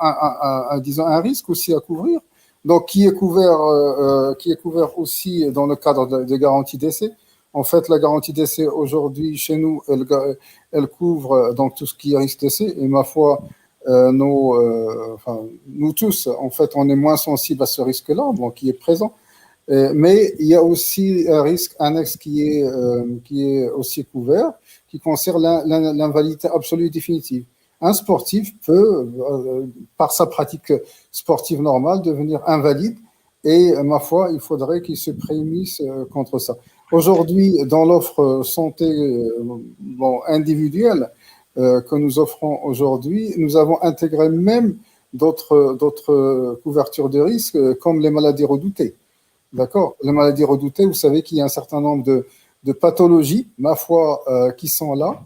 disons, un risque aussi à couvrir. Donc, qui est couvert aussi dans le cadre des garanties d'essai. En fait, la garantie d'essai aujourd'hui, chez nous, elle couvre donc tout ce qui est risque d'essai. Et ma foi, nous tous, en fait, on est moins sensibles à ce risque-là, donc qui est présent. Mais il y a aussi un risque annexe qui est aussi couvert, qui concerne l'invalidité absolue et définitive. Un sportif peut, par sa pratique sportive normale, devenir invalide et, ma foi, il faudrait qu'il se prémunisse contre ça. Aujourd'hui, dans l'offre santé individuelle que nous offrons aujourd'hui, nous avons intégré même d'autres couvertures de risques comme les maladies redoutées. D'accord? Les maladies redoutées, vous savez qu'il y a un certain nombre de pathologies, ma foi, qui sont là.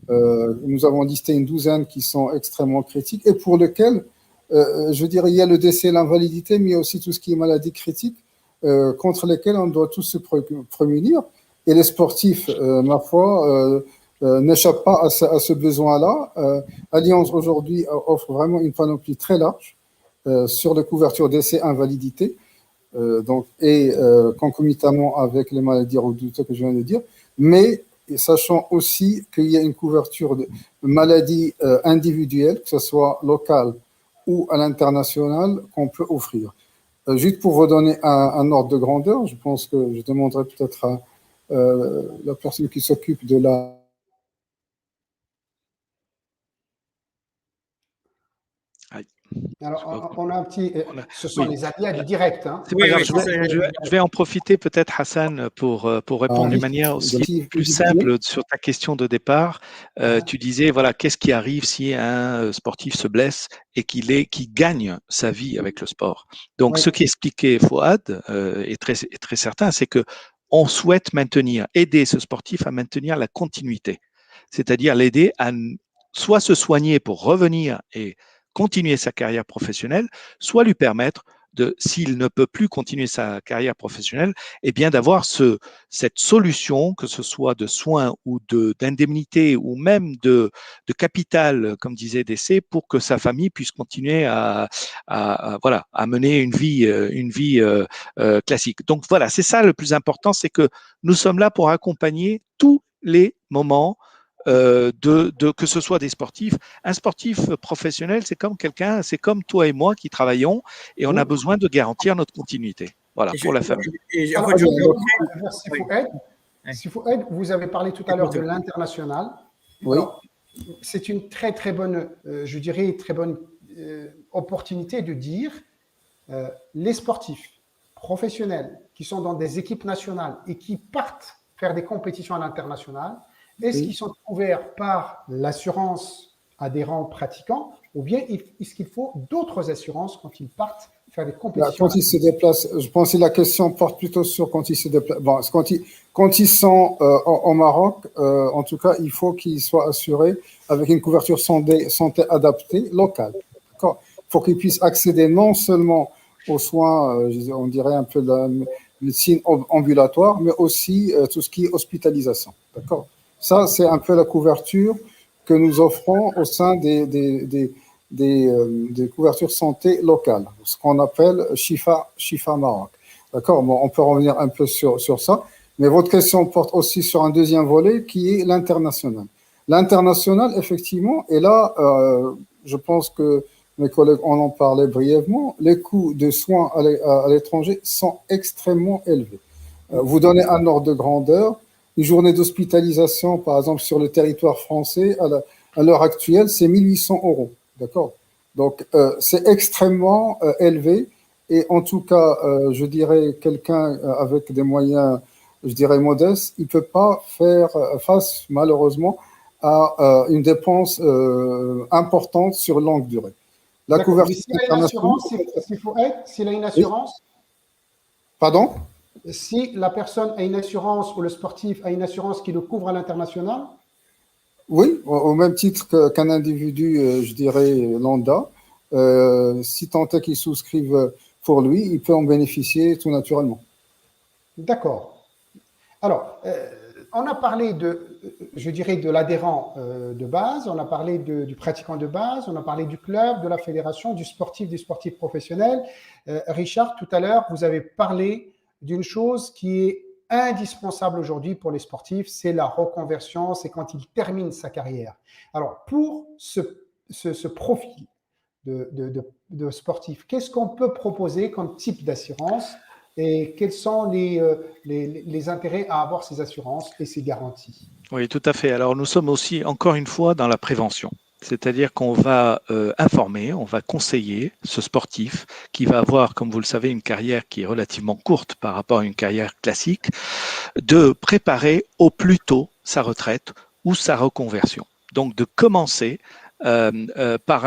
Nous avons listé une douzaine qui sont extrêmement critiques et pour lesquelles, je dirais, il y a le décès, l'invalidité, mais il y a aussi tout ce qui est maladie critique, contre lesquelles on doit tous se prémunir. Et les sportifs, ma foi, n'échappent pas à ce besoin-là. Allianz, aujourd'hui, offre vraiment une panoplie très large sur les couvertures décès, invalidité. Concomitamment avec les maladies redoutables que je viens de dire, mais sachant aussi qu'il y a une couverture de maladies individuelles, que ce soit locale ou à l'international, qu'on peut offrir. Juste pour vous donner un ordre de grandeur, je pense que je demanderai peut-être à la personne qui s'occupe de la... Alors, on a un petit. Ce sont les aléas du direct. Hein. C'est pas grave. Je vais en profiter peut-être, Hassan, pour répondre d'une manière aussi plus simple sur ta question de départ. Tu disais, voilà, qu'est-ce qui arrive si un sportif se blesse et qu'il gagne sa vie avec le sport. Donc, ce qu'expliquait Fouad est très certain, c'est que on souhaite aider ce sportif à maintenir la continuité, c'est-à-dire l'aider à soit se soigner pour revenir et continuer sa carrière professionnelle, soit lui permettre s'il ne peut plus continuer sa carrière professionnelle, eh bien d'avoir cette solution, que ce soit de soins ou d'indemnité ou même de capital, comme disait DC, pour que sa famille puisse continuer à mener une vie classique. Donc voilà, c'est ça le plus important, c'est que nous sommes là pour accompagner tous les moments que ce soit des sportifs. Un sportif professionnel, c'est comme toi et moi qui travaillons et on a besoin de garantir notre continuité. Voilà, pour la famille. Si Fouad, vous avez parlé tout à l'heure de l'international. Oui. C'est une très, très bonne, je dirais, très bonne opportunité de dire les sportifs professionnels qui sont dans des équipes nationales et qui partent faire des compétitions à l'international, est-ce qu'ils sont couverts par l'assurance adhérent pratiquant ou bien est-ce qu'il faut d'autres assurances quand ils partent faire des compétitions. Quand ils se déplacent, je pense que la question porte plutôt sur quand ils se déplacent. Bon, quand ils sont au Maroc, en tout cas, il faut qu'ils soient assurés avec une couverture santé adaptée locale. D'accord. Il faut qu'ils puissent accéder non seulement aux soins, on dirait un peu de la médecine ambulatoire, mais aussi tout ce qui est hospitalisation. D'accord. Ça, c'est un peu la couverture que nous offrons au sein des couvertures santé locales, ce qu'on appelle Shifa Maroc. D'accord. Bon, on peut revenir un peu sur ça, mais votre question porte aussi sur un deuxième volet qui est l'international. L'international, effectivement, et là, je pense que mes collègues en ont parlé brièvement, les coûts de soins à l'étranger sont extrêmement élevés. Vous donnez un ordre de grandeur, une journée d'hospitalisation, par exemple, sur le territoire français, à l'heure actuelle, c'est 1 800 €. D'accord. Donc, c'est extrêmement élevé. Et en tout cas, je dirais, quelqu'un avec des moyens, je dirais, modestes, il ne peut pas faire face, malheureusement, à une dépense importante sur longue durée. La couverture internationale. S'il a une assurance, Pardon? Si la personne a une assurance ou le sportif a une assurance qui le couvre à l'international? Oui, au même titre qu'un individu, je dirais, lambda. Si tant est qu'il souscrive pour lui, il peut en bénéficier tout naturellement. D'accord. Alors, on a parlé je dirais, de l'adhérent de base, on a parlé du pratiquant de base, on a parlé du club, de la fédération, du sportif professionnel. Richard, tout à l'heure, vous avez parlé d'une chose qui est indispensable aujourd'hui pour les sportifs, c'est la reconversion, c'est quand ils terminent sa carrière. Alors, pour ce profil de sportif, qu'est-ce qu'on peut proposer comme type d'assurance et quels sont les intérêts à avoir ces assurances et ces garanties? Oui, tout à fait. Alors, nous sommes aussi, encore une fois, dans la prévention. C'est-à-dire qu'on va informer, on va conseiller ce sportif qui va avoir, comme vous le savez, une carrière qui est relativement courte par rapport à une carrière classique, de préparer au plus tôt sa retraite ou sa reconversion. Donc, de commencer par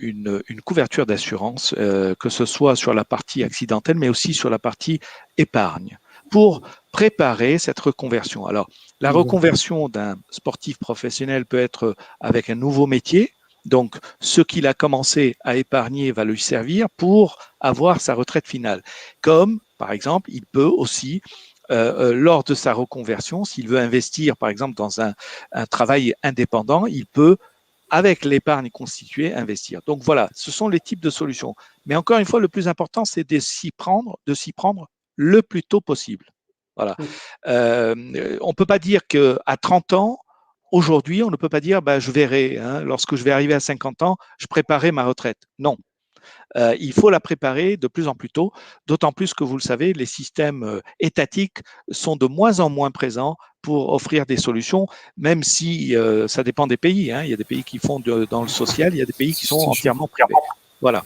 une couverture d'assurance, que ce soit sur la partie accidentelle, mais aussi sur la partie épargne, pour préparer cette reconversion. Alors, la reconversion d'un sportif professionnel peut être avec un nouveau métier. Donc, ce qu'il a commencé à épargner va lui servir pour avoir sa retraite finale. Comme, par exemple, il peut aussi, lors de sa reconversion, s'il veut investir, par exemple, dans un travail indépendant, il peut, avec l'épargne constituée, investir. Donc, voilà, ce sont les types de solutions. Mais encore une fois, le plus important, c'est de s'y prendre le plus tôt possible. Voilà. On ne peut pas dire qu'à 30 ans, aujourd'hui, on ne peut pas dire je verrai, lorsque je vais arriver à 50 ans, je préparerai ma retraite. Non. Il faut la préparer de plus en plus tôt, d'autant plus que vous le savez, les systèmes étatiques sont de moins en moins présents pour offrir des solutions, même si ça dépend des pays. Il y a des pays qui font dans le social, il y a des pays qui sont entièrement privés. Voilà.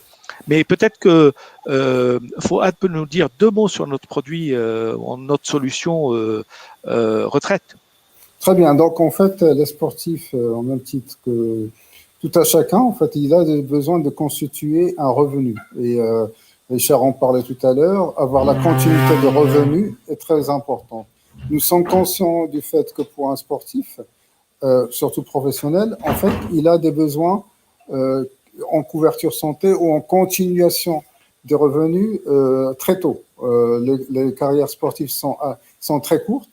Mais peut-être que Fouad peut nous dire 2 mots sur notre produit, notre solution retraite. Très bien. Donc, en fait, les sportifs, en même titre que tout à chacun, en fait, il a besoin de constituer un revenu. Et Richard en parlait tout à l'heure, avoir la continuité de revenus est très important. Nous sommes conscients du fait que pour un sportif, surtout professionnel, en fait, il a des besoins en couverture santé ou en continuation de revenus très tôt. Les carrières sportives sont très courtes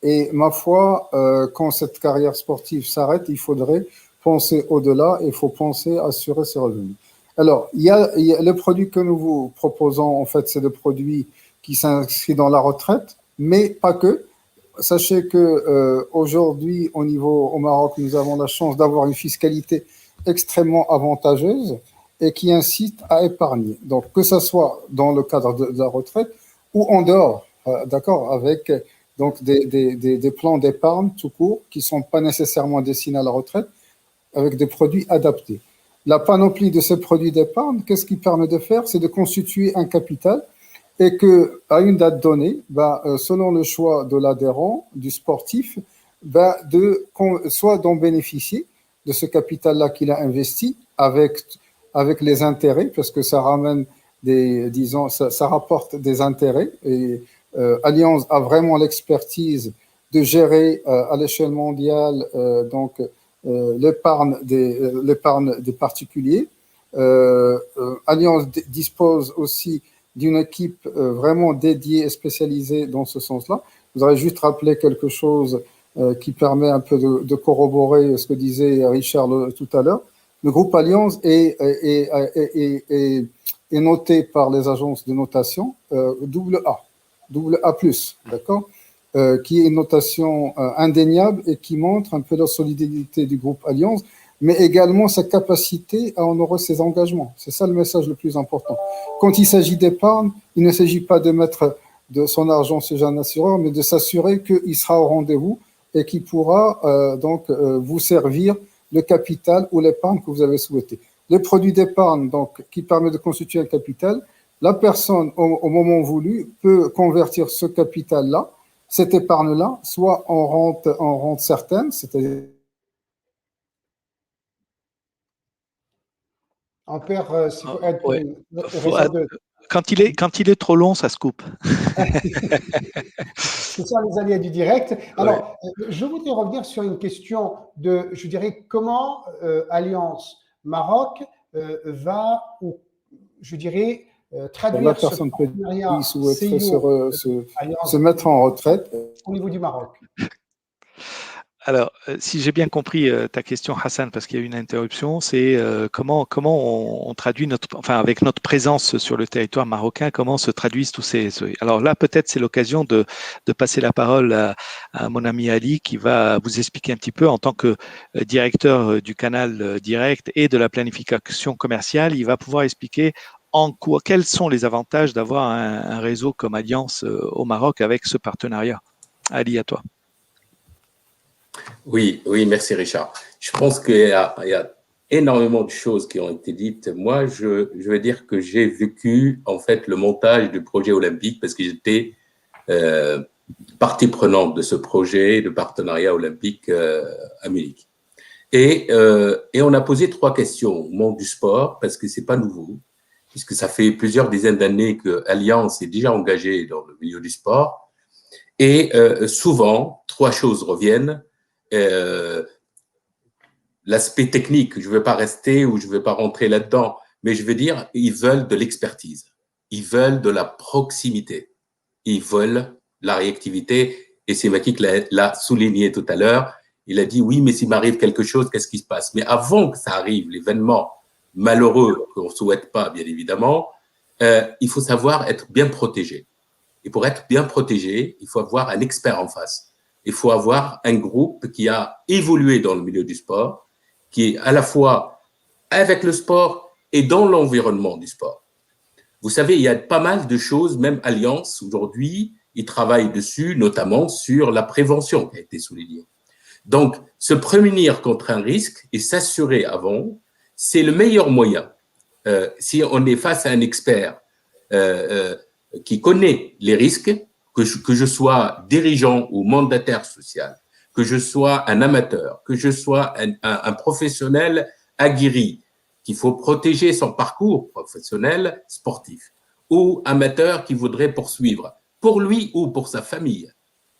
et ma foi, quand cette carrière sportive s'arrête, il faudrait penser au-delà et il faut penser à assurer ses revenus. Alors, il y a le produit que nous vous proposons, en fait, c'est le produit qui s'inscrit dans la retraite, mais pas que. Sachez que aujourd'hui, au Maroc, nous avons la chance d'avoir une fiscalité extrêmement avantageuse et qui incite à épargner. Donc, que ce soit dans le cadre de la retraite ou en dehors, d'accord, avec donc des plans d'épargne tout court qui ne sont pas nécessairement destinés à la retraite, avec des produits adaptés. La panoplie de ces produits d'épargne, qu'est-ce qui permet de faire? C'est de constituer un capital et qu'à une date donnée, selon le choix de l'adhérent, du sportif, soit d'en bénéficier de ce capital-là qu'il a investi avec avec les intérêts, parce que ça ramène disons, ça rapporte des intérêts. Et Allianz a vraiment l'expertise de gérer à l'échelle mondiale donc l'épargne des particuliers. Allianz dispose aussi d'une équipe vraiment dédiée et spécialisée dans ce sens-là. Je voudrais juste rappeler quelque chose qui permet un peu de corroborer ce que disait Richard tout à l'heure. Le groupe Allianz est noté par les agences de notation AA+, d'accord, qui est une notation indéniable et qui montre un peu la solidité du groupe Allianz, mais également sa capacité à honorer ses engagements. C'est ça le message le plus important. Quand il s'agit d'épargne, il ne s'agit pas de mettre de son argent chez un assureur, mais de s'assurer qu'il sera au rendez-vous et qu'il pourra vous servir le capital ou l'épargne que vous avez souhaité. Les produits d'épargne donc, qui permettent de constituer un capital, la personne, au moment voulu, peut convertir ce capital-là, cette épargne-là, soit en rente certaine, c'est-à-dire On perd, ouais. Quand il est trop long, ça se coupe. Ce sont les aléas du direct. Alors, je voudrais revenir sur une question de, je dirais, comment Allianz Maroc va, ou je dirais, traduire la personne ce partenariat qui souhaiterait se mettre en retraite au niveau du Maroc. Alors, si j'ai bien compris ta question, Hassan, parce qu'il y a eu une interruption, c'est comment on traduit avec notre présence sur le territoire marocain, comment se traduisent tous ces. Alors là, peut-être c'est l'occasion de passer la parole à mon ami Ali qui va vous expliquer un petit peu en tant que directeur du canal direct et de la planification commerciale. Il va pouvoir expliquer quels sont les avantages d'avoir un réseau comme Allianz au Maroc avec ce partenariat. Ali, à toi. Oui, merci Richard. Je pense qu'il y a énormément de choses qui ont été dites. Moi, je veux dire que j'ai vécu en fait le montage du projet olympique parce que j'étais partie prenante de ce projet de partenariat olympique à Munich. Et on a posé 3 questions au monde du sport parce que c'est pas nouveau, puisque ça fait plusieurs dizaines d'années que Allianz est déjà engagée dans le milieu du sport. Et souvent, 3 choses reviennent. L'aspect technique, je ne veux pas rester ou je ne veux pas rentrer là-dedans, mais je veux dire, ils veulent de l'expertise, ils veulent de la proximité, ils veulent la réactivité. Et c'est Maki qui l'a souligné tout à l'heure. Il a dit oui, mais s'il m'arrive quelque chose, qu'est-ce qui se passe? Mais avant que ça arrive, l'événement malheureux qu'on ne souhaite pas, bien évidemment, il faut savoir être bien protégé. Et pour être bien protégé, il faut avoir un expert en face. Il faut avoir un groupe qui a évolué dans le milieu du sport, qui est à la fois avec le sport et dans l'environnement du sport. Vous savez, il y a pas mal de choses, même Allianz, aujourd'hui, ils travaillent dessus, notamment sur la prévention qui a été soulignée. Donc, se prémunir contre un risque et s'assurer avant, c'est le meilleur moyen. Si on est face à un expert qui connaît les risques, que je sois dirigeant ou mandataire social, que je sois un amateur, que je sois un professionnel aguerri, qu'il faut protéger son parcours professionnel sportif, ou amateur qui voudrait poursuivre, pour lui ou pour sa famille,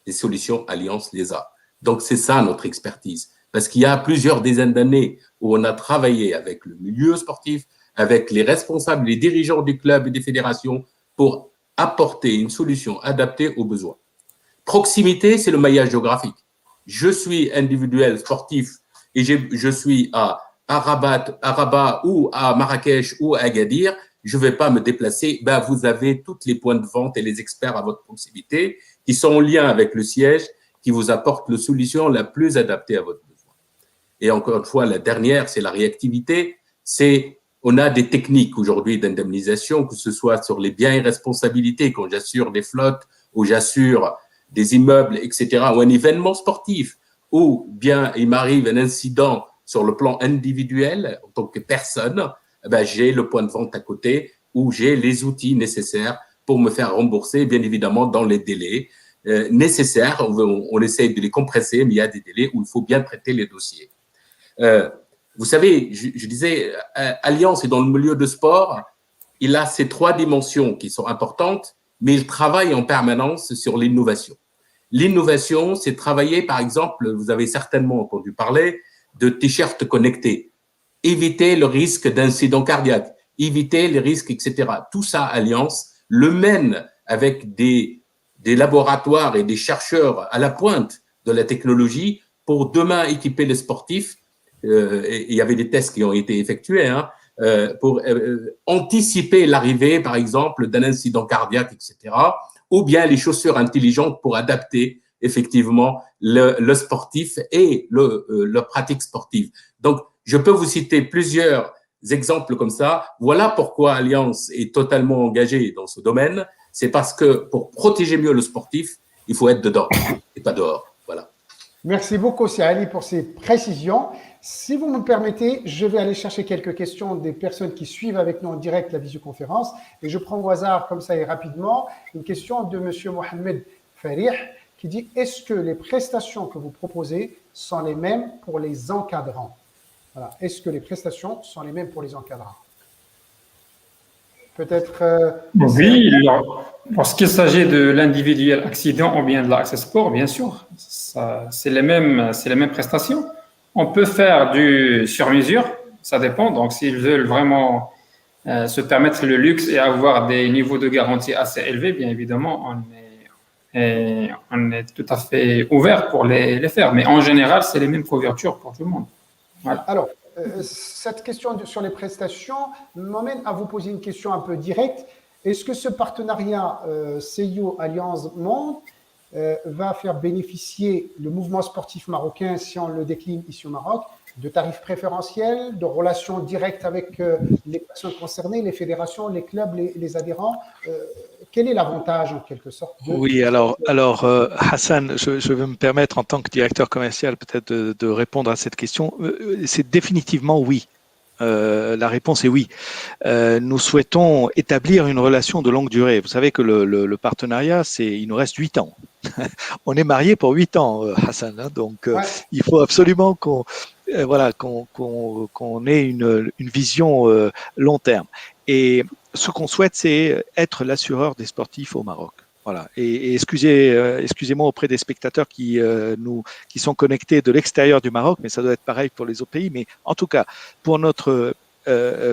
les solutions Allianz les a. Donc, c'est ça notre expertise. Parce qu'il y a plusieurs dizaines d'années où on a travaillé avec le milieu sportif, avec les responsables, les dirigeants du club et des fédérations pour apporter une solution adaptée aux besoins. Proximité, c'est le maillage géographique. Je suis individuel sportif et je suis à Rabat ou à Marrakech ou à Agadir, je ne vais pas me déplacer. Ben, vous avez tous les points de vente et les experts à votre proximité qui sont en lien avec le siège, qui vous apportent la solution la plus adaptée à votre besoin. Et encore une fois, la dernière, c'est la réactivité. On a des techniques aujourd'hui d'indemnisation, que ce soit sur les biens et responsabilités, quand j'assure des flottes ou j'assure des immeubles, etc., ou un événement sportif, ou bien il m'arrive un incident sur le plan individuel, en tant que personne, ben, j'ai le point de vente à côté où j'ai les outils nécessaires pour me faire rembourser, bien évidemment, dans les délais nécessaires. On essaie de les compresser, mais il y a des délais où il faut bien traiter les dossiers. vous savez, je disais, Allianz est dans le milieu de sport, il a ces 3 dimensions qui sont importantes, mais il travaille en permanence sur l'innovation. L'innovation, c'est travailler, par exemple, vous avez certainement entendu parler de t-shirts connectés, éviter le risque d'incident cardiaque, éviter les risques, etc. Tout ça, Allianz le mène avec des laboratoires et des chercheurs à la pointe de la technologie pour demain équiper les sportifs. Et il y avait des tests qui ont été effectués pour anticiper l'arrivée, par exemple, d'un incident cardiaque, etc. Ou bien les chaussures intelligentes pour adapter effectivement le sportif et la pratique sportive. Donc, je peux vous citer plusieurs exemples comme ça. Voilà pourquoi Allianz est totalement engagée dans ce domaine. C'est parce que pour protéger mieux le sportif, il faut être dedans et pas dehors. Voilà. Merci beaucoup, Sir Ali, pour ces précisions. Si vous me permettez, je vais aller chercher quelques questions des personnes qui suivent avec nous en direct la visioconférence. Et je prends au hasard, comme ça et rapidement, une question de M. Mohamed Farih qui dit « Est-ce que les prestations que vous proposez sont les mêmes pour les encadrants ?» Voilà. Est-ce que les prestations sont les mêmes pour les encadrants? Peut-être… Oui, lorsqu'il s'agit de l'individuel accident ou bien de l'accès sport, bien sûr, c'est les mêmes prestations. On peut faire du sur-mesure, ça dépend. Donc, s'ils veulent vraiment se permettre le luxe et avoir des niveaux de garantie assez élevés, bien évidemment, on est tout à fait ouvert pour les faire. Mais en général, c'est les mêmes couvertures pour tout le monde. Voilà. Alors, cette question sur les prestations m'amène à vous poser une question un peu directe. Est-ce que ce partenariat CIO Allianz Monde va faire bénéficier le mouvement sportif marocain, si on le décline ici au Maroc, de tarifs préférentiels, de relations directes avec les personnes concernées, les fédérations, les clubs, les adhérents? Quel est l'avantage en quelque sorte Oui, alors Hassan, je vais me permettre en tant que directeur commercial peut-être de répondre à cette question. C'est définitivement oui. La réponse est oui. Nous souhaitons établir une relation de longue durée. Vous savez que le partenariat, il nous reste 8 ans. On est mariés pour 8 ans, Hassan. Donc, il faut absolument qu'on ait une vision long terme. Et ce qu'on souhaite, c'est être l'assureur des sportifs au Maroc. Voilà. Et excusez-moi auprès des spectateurs qui sont connectés de l'extérieur du Maroc, mais ça doit être pareil pour les autres pays. Mais en tout cas, pour notre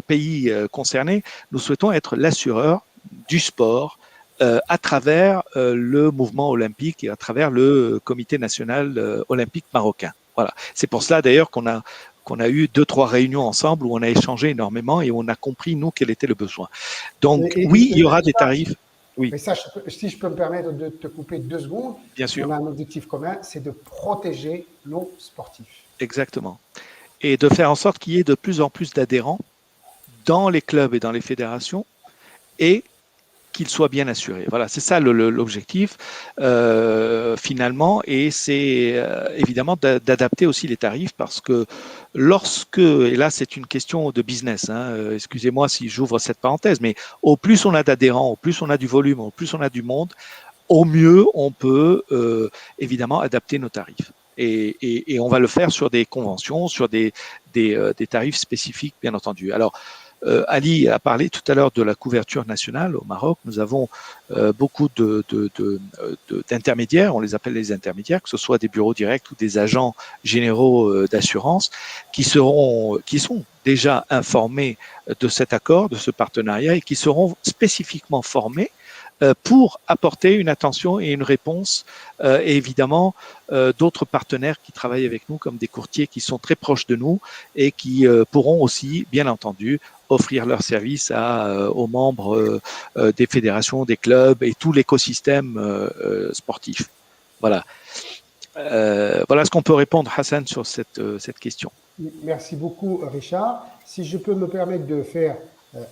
pays concerné, nous souhaitons être l'assureur du sport à travers le mouvement olympique et à travers le Comité national olympique marocain. Voilà. C'est pour cela d'ailleurs qu'on a eu 2-3 réunions ensemble où on a échangé énormément et on a compris, nous, quel était le besoin. Donc, oui, il y aura des tarifs. Oui. Mais ça, si je peux me permettre de te couper 2 secondes, bien sûr. On a un objectif commun, c'est de protéger nos sportifs. Exactement. Et de faire en sorte qu'il y ait de plus en plus d'adhérents dans les clubs et dans les fédérations et qu'ils soient bien assurés. Voilà, c'est ça l'objectif finalement, et c'est évidemment d'adapter aussi les tarifs parce que et là c'est une question de business, excusez-moi si j'ouvre cette parenthèse, mais au plus on a d'adhérents, au plus on a du volume, au plus on a du monde, au mieux on peut évidemment adapter nos tarifs. Et on va le faire sur des conventions, sur des tarifs spécifiques, bien entendu. Alors, Ali a parlé tout à l'heure de la couverture nationale au Maroc. Nous avons beaucoup d'intermédiaires, on les appelle les intermédiaires, que ce soit des bureaux directs ou des agents généraux d'assurance, qui sont déjà informés de cet accord, de ce partenariat, et qui seront spécifiquement formés pour apporter une attention et une réponse, et évidemment d'autres partenaires qui travaillent avec nous, comme des courtiers qui sont très proches de nous et qui pourront aussi, bien entendu, offrir leurs services aux membres des fédérations, des clubs et tout l'écosystème sportif. Voilà. Voilà ce qu'on peut répondre, Hassan, sur cette question. Merci beaucoup, Richard. Si je peux me permettre de faire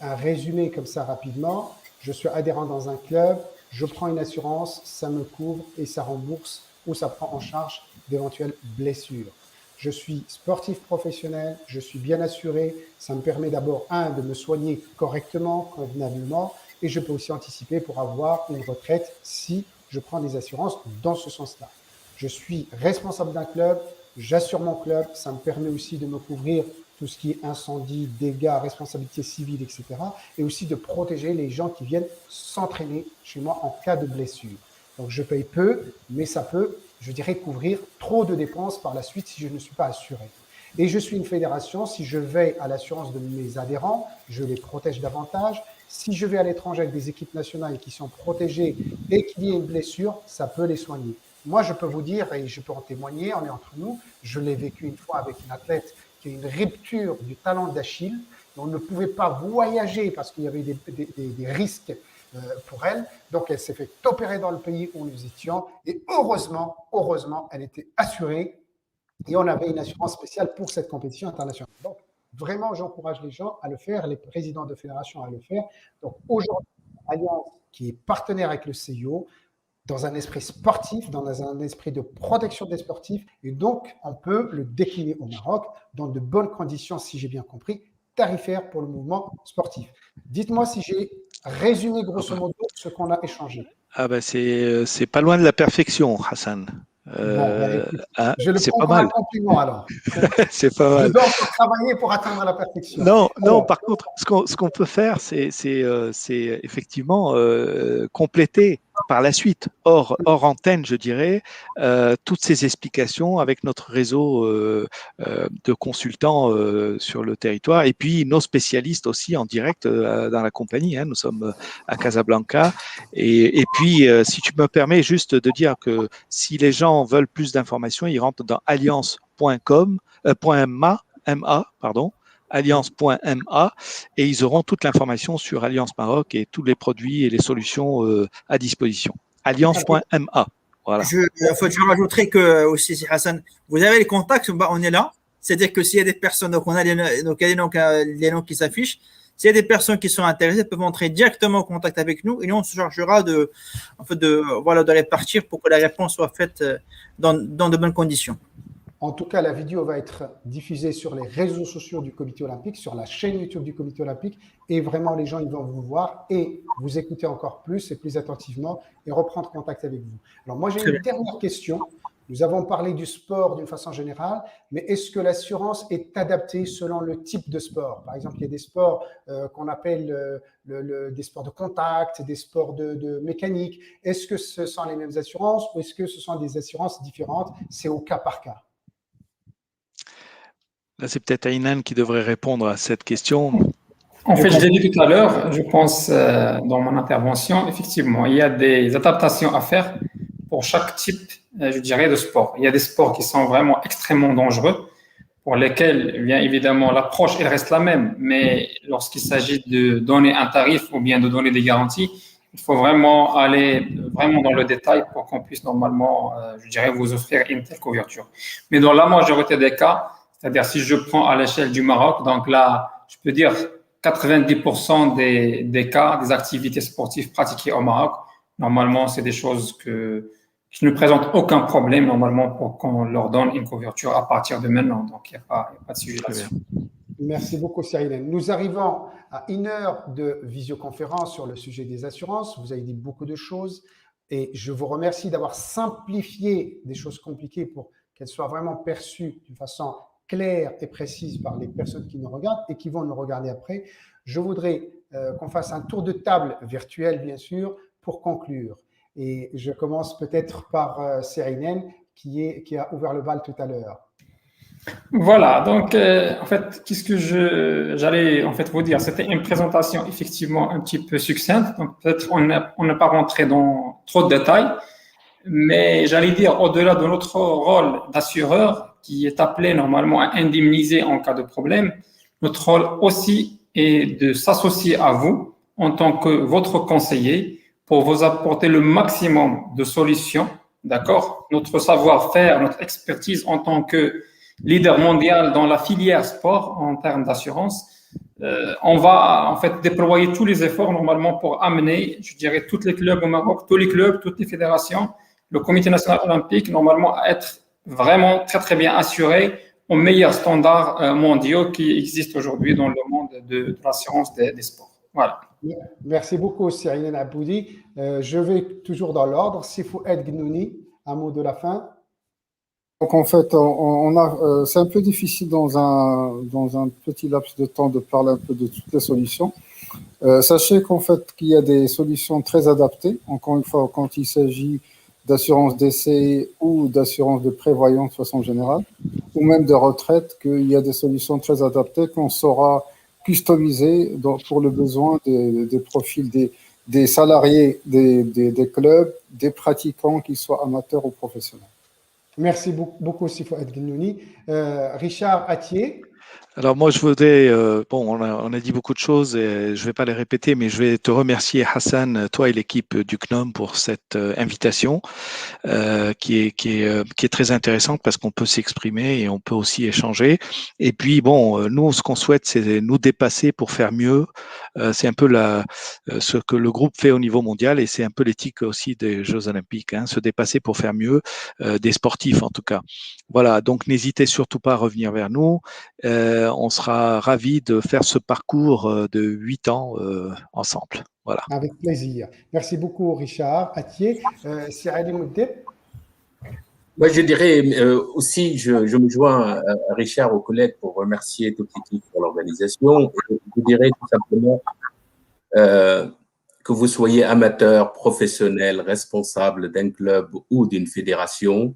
un résumé comme ça rapidement, je suis adhérent dans un club, je prends une assurance, ça me couvre et ça rembourse ou ça prend en charge d'éventuelles blessures. Je suis sportif professionnel, je suis bien assuré, ça me permet d'abord, de me soigner correctement, convenablement, et je peux aussi anticiper pour avoir une retraite si je prends des assurances dans ce sens-là. Je suis responsable d'un club, j'assure mon club, ça me permet aussi de me couvrir tout ce qui est incendie, dégâts, responsabilité civile, etc. Et aussi de protéger les gens qui viennent s'entraîner chez moi en cas de blessure. Donc, je paye peu, mais ça peut, je dirais, couvrir trop de dépenses par la suite si je ne suis pas assuré. Et je suis une fédération, si je veille à l'assurance de mes adhérents, je les protège davantage. Si je vais à l'étranger avec des équipes nationales qui sont protégées et qu'il y ait une blessure, ça peut les soigner. Moi, je peux vous dire, et je peux en témoigner, on est entre nous, je l'ai vécu une fois avec une athlète qui a une rupture du talon d'Achille. On ne pouvait pas voyager parce qu'il y avait des risques pour elle. Donc, elle s'est fait opérer dans le pays où nous étions. Et heureusement, elle était assurée. Et on avait une assurance spéciale pour cette compétition internationale. Donc, vraiment, j'encourage les gens à le faire, les présidents de fédération à le faire. Donc, aujourd'hui, Alliance, qui est partenaire avec le CIO, dans un esprit sportif, dans un esprit de protection des sportifs. Et donc, on peut le décliner au Maroc dans de bonnes conditions, si j'ai bien compris, tarifaires pour le mouvement sportif. Dites-moi si j'ai résumé grosso modo ce qu'on a échangé. Ah ben c'est pas loin de la perfection, Hassan. Écoute, je le prends pas comme mal. un compliment alors. C'est pas mal. Je dois encore travailler pour atteindre la perfection. Non, par contre, ce qu'on peut faire, c'est effectivement compléter par la suite, hors antenne, je dirais, toutes ces explications avec notre réseau de consultants sur le territoire et puis nos spécialistes aussi en direct dans la compagnie. Nous sommes à Casablanca. Et puis, si tu me permets juste de dire que si les gens veulent plus d'informations, ils rentrent dans alliance.ma et ils auront toute l'information sur Alliance Maroc et tous les produits et les solutions à disposition. Alliance.ma. Voilà. Je rajouterai que aussi, Hassan, vous avez les contacts, on est là. C'est-à-dire que s'il y a des personnes, donc on a les noms qui s'affichent. S'il y a des personnes qui sont intéressées, elles peuvent entrer directement en contact avec nous et nous, on se chargera de répartir pour que la réponse soit faite dans de bonnes conditions. En tout cas, la vidéo va être diffusée sur les réseaux sociaux du Comité olympique, sur la chaîne YouTube du Comité olympique, et vraiment les gens ils vont vous voir et vous écouter encore plus et plus attentivement et reprendre contact avec vous. Alors moi j'ai une dernière question. Nous avons parlé du sport d'une façon générale, mais est-ce que l'assurance est adaptée selon le type de sport? Par exemple, il y a des sports qu'on appelle des sports de contact, des sports de mécanique. Est-ce que ce sont les mêmes assurances ou est-ce que ce sont des assurances différentes? C'est au cas par cas. Là, c'est peut-être Aynan qui devrait répondre à cette question. En fait, je l'ai dit tout à l'heure, je pense dans mon intervention, effectivement, il y a des adaptations à faire pour chaque type, je dirais, de sport. Il y a des sports qui sont vraiment extrêmement dangereux, pour lesquels, bien évidemment, l'approche, elle reste la même. Mais lorsqu'il s'agit de donner un tarif ou bien de donner des garanties, il faut vraiment aller vraiment dans le détail pour qu'on puisse normalement, je dirais, vous offrir une telle couverture. Mais dans la majorité des cas, c'est-à-dire si je prends à l'échelle du Maroc, donc là, je peux dire 90% des cas, des activités sportives pratiquées au Maroc, normalement, c'est des choses qui ne présentent aucun problème, normalement, pour qu'on leur donne une couverture à partir de maintenant. Donc, il n'y a pas de sujet là-dessus. Merci beaucoup, Cyril. Nous arrivons à 1 heure de visioconférence sur le sujet des assurances. Vous avez dit beaucoup de choses et je vous remercie d'avoir simplifié des choses compliquées pour qu'elles soient vraiment perçues d'une façon claire et précise par les personnes qui nous regardent et qui vont nous regarder après. Je voudrais qu'on fasse un tour de table virtuel, bien sûr, pour conclure. Et je commence peut-être par Cyril qui a ouvert le bal tout à l'heure. Voilà, donc en fait, qu'est-ce que j'allais en fait vous dire? C'était une présentation effectivement un petit peu succincte, donc peut-être on n'a pas rentré dans trop de détails, mais j'allais dire au-delà de notre rôle d'assureur qui est appelé normalement à indemniser en cas de problème, notre rôle aussi est de s'associer à vous en tant que votre conseiller pour vous apporter le maximum de solutions, d'accord? Notre savoir-faire, notre expertise en tant que leader mondial dans la filière sport en termes d'assurance, on va en fait déployer tous les efforts normalement pour amener, je dirais, tous les clubs au Maroc, tous les clubs, toutes les fédérations, le Comité national olympique normalement à être vraiment très très bien assuré aux meilleurs standards mondiaux qui existent aujourd'hui dans le monde de l'assurance des sports. Voilà. Merci beaucoup, Cyril Aboudi. Je vais toujours dans l'ordre. Sifoued Gnouni, un mot de la fin. Donc en fait, c'est un peu difficile dans un petit laps de temps de parler un peu de toutes les solutions. Sachez qu'en fait qu'il y a des solutions très adaptées. Encore une fois, quand il s'agit d'assurance décès ou d'assurance de prévoyance de façon générale, ou même de retraite, qu'il y a des solutions très adaptées qu'on saura customiser pour le besoin des profils des salariés des clubs, des pratiquants, qu'ils soient amateurs ou professionnels. Merci beaucoup, Sifo Adghenouni. Richard Attier. Alors moi, je voudrais, on a dit beaucoup de choses et je ne vais pas les répéter, mais je vais te remercier, Hassan, toi et l'équipe du CNOM pour cette invitation qui est très intéressante parce qu'on peut s'exprimer et on peut aussi échanger. Et puis, nous, ce qu'on souhaite, c'est nous dépasser pour faire mieux. C'est un peu ce que le groupe fait au niveau mondial et c'est un peu l'éthique aussi des Jeux Olympiques, hein, se dépasser pour faire mieux, des sportifs en tout cas. Voilà, donc n'hésitez surtout pas à revenir vers nous. On sera ravis de faire ce parcours de 8 ans ensemble. Voilà. Avec plaisir. Merci beaucoup, Richard Attier. Sir Ali Moudeb. Moi, je dirais aussi, je me joins à Richard, aux collègues, pour remercier toute l'équipe pour l'organisation. Je dirais tout simplement que vous soyez amateur, professionnel, responsable d'un club ou d'une fédération.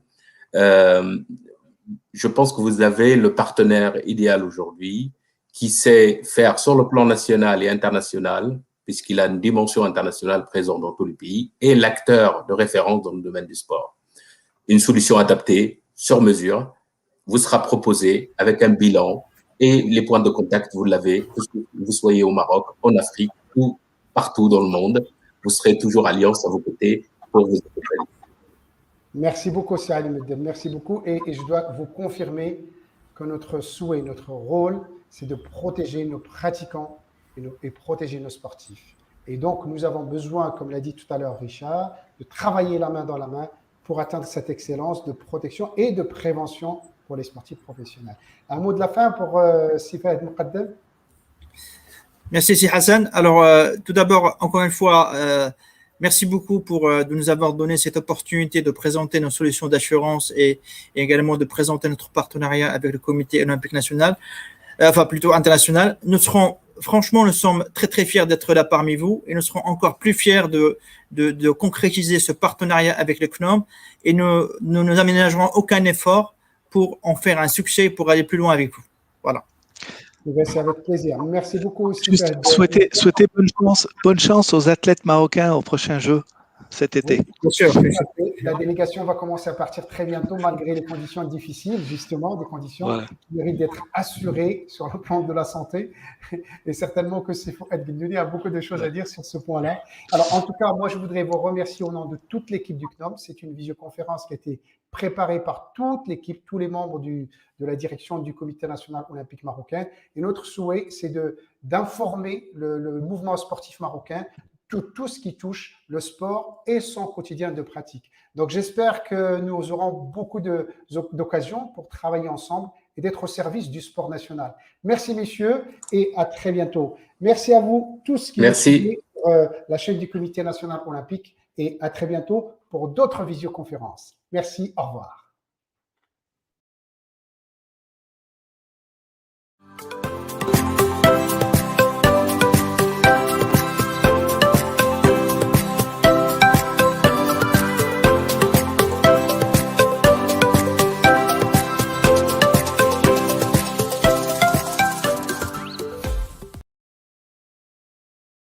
Je pense que vous avez le partenaire idéal aujourd'hui qui sait faire sur le plan national et international, puisqu'il a une dimension internationale présente dans tous les pays, et l'acteur de référence dans le domaine du sport. Une solution adaptée, sur mesure, vous sera proposée avec un bilan et les points de contact, vous l'avez, que vous soyez au Maroc, en Afrique ou partout dans le monde, vous serez toujours Alliance à vos côtés pour vous accompagner. Merci beaucoup, Sir Ali Moudeb. Merci beaucoup. Et je dois vous confirmer que notre souhait, notre rôle, c'est de protéger nos pratiquants et protéger nos sportifs. Et donc, nous avons besoin, comme l'a dit tout à l'heure Richard, de travailler la main dans la main pour atteindre cette excellence de protection et de prévention pour les sportifs professionnels. Un mot de la fin pour Sifa Moukhaddam. Merci, Si Hassan. Alors, tout d'abord, encore une fois, merci beaucoup de nous avoir donné cette opportunité de présenter nos solutions d'assurance et également de présenter notre partenariat avec le Comité olympique national, enfin plutôt international. Franchement, nous sommes très très fiers d'être là parmi vous et nous serons encore plus fiers de concrétiser ce partenariat avec le CNOM et nous aménagerons aucun effort pour en faire un succès, pour aller plus loin avec vous. Voilà. C'est avec plaisir. Merci beaucoup. Juste souhaiter bonne chance aux athlètes marocains aux prochains Jeux cet été. Oui, bien sûr. La délégation va commencer à partir très bientôt, malgré les conditions difficiles, justement, des conditions qui méritent d'être assurées sur le plan de la santé. Et certainement que Sifo Adghenouni a beaucoup de choses à dire sur ce point-là. Alors, en tout cas, moi, je voudrais vous remercier au nom de toute l'équipe du CNOM. C'est une visioconférence qui a été préparée par toute l'équipe, tous les membres de la direction du Comité national olympique marocain. Et notre souhait, c'est d'informer le mouvement sportif marocain tout ce qui touche le sport et son quotidien de pratique. Donc, j'espère que nous aurons beaucoup d'occasions pour travailler ensemble et d'être au service du sport national. Merci, messieurs, et à très bientôt. Merci à vous tous qui suivez la chaîne du Comité national olympique et à très bientôt pour d'autres visioconférences. Merci, au revoir.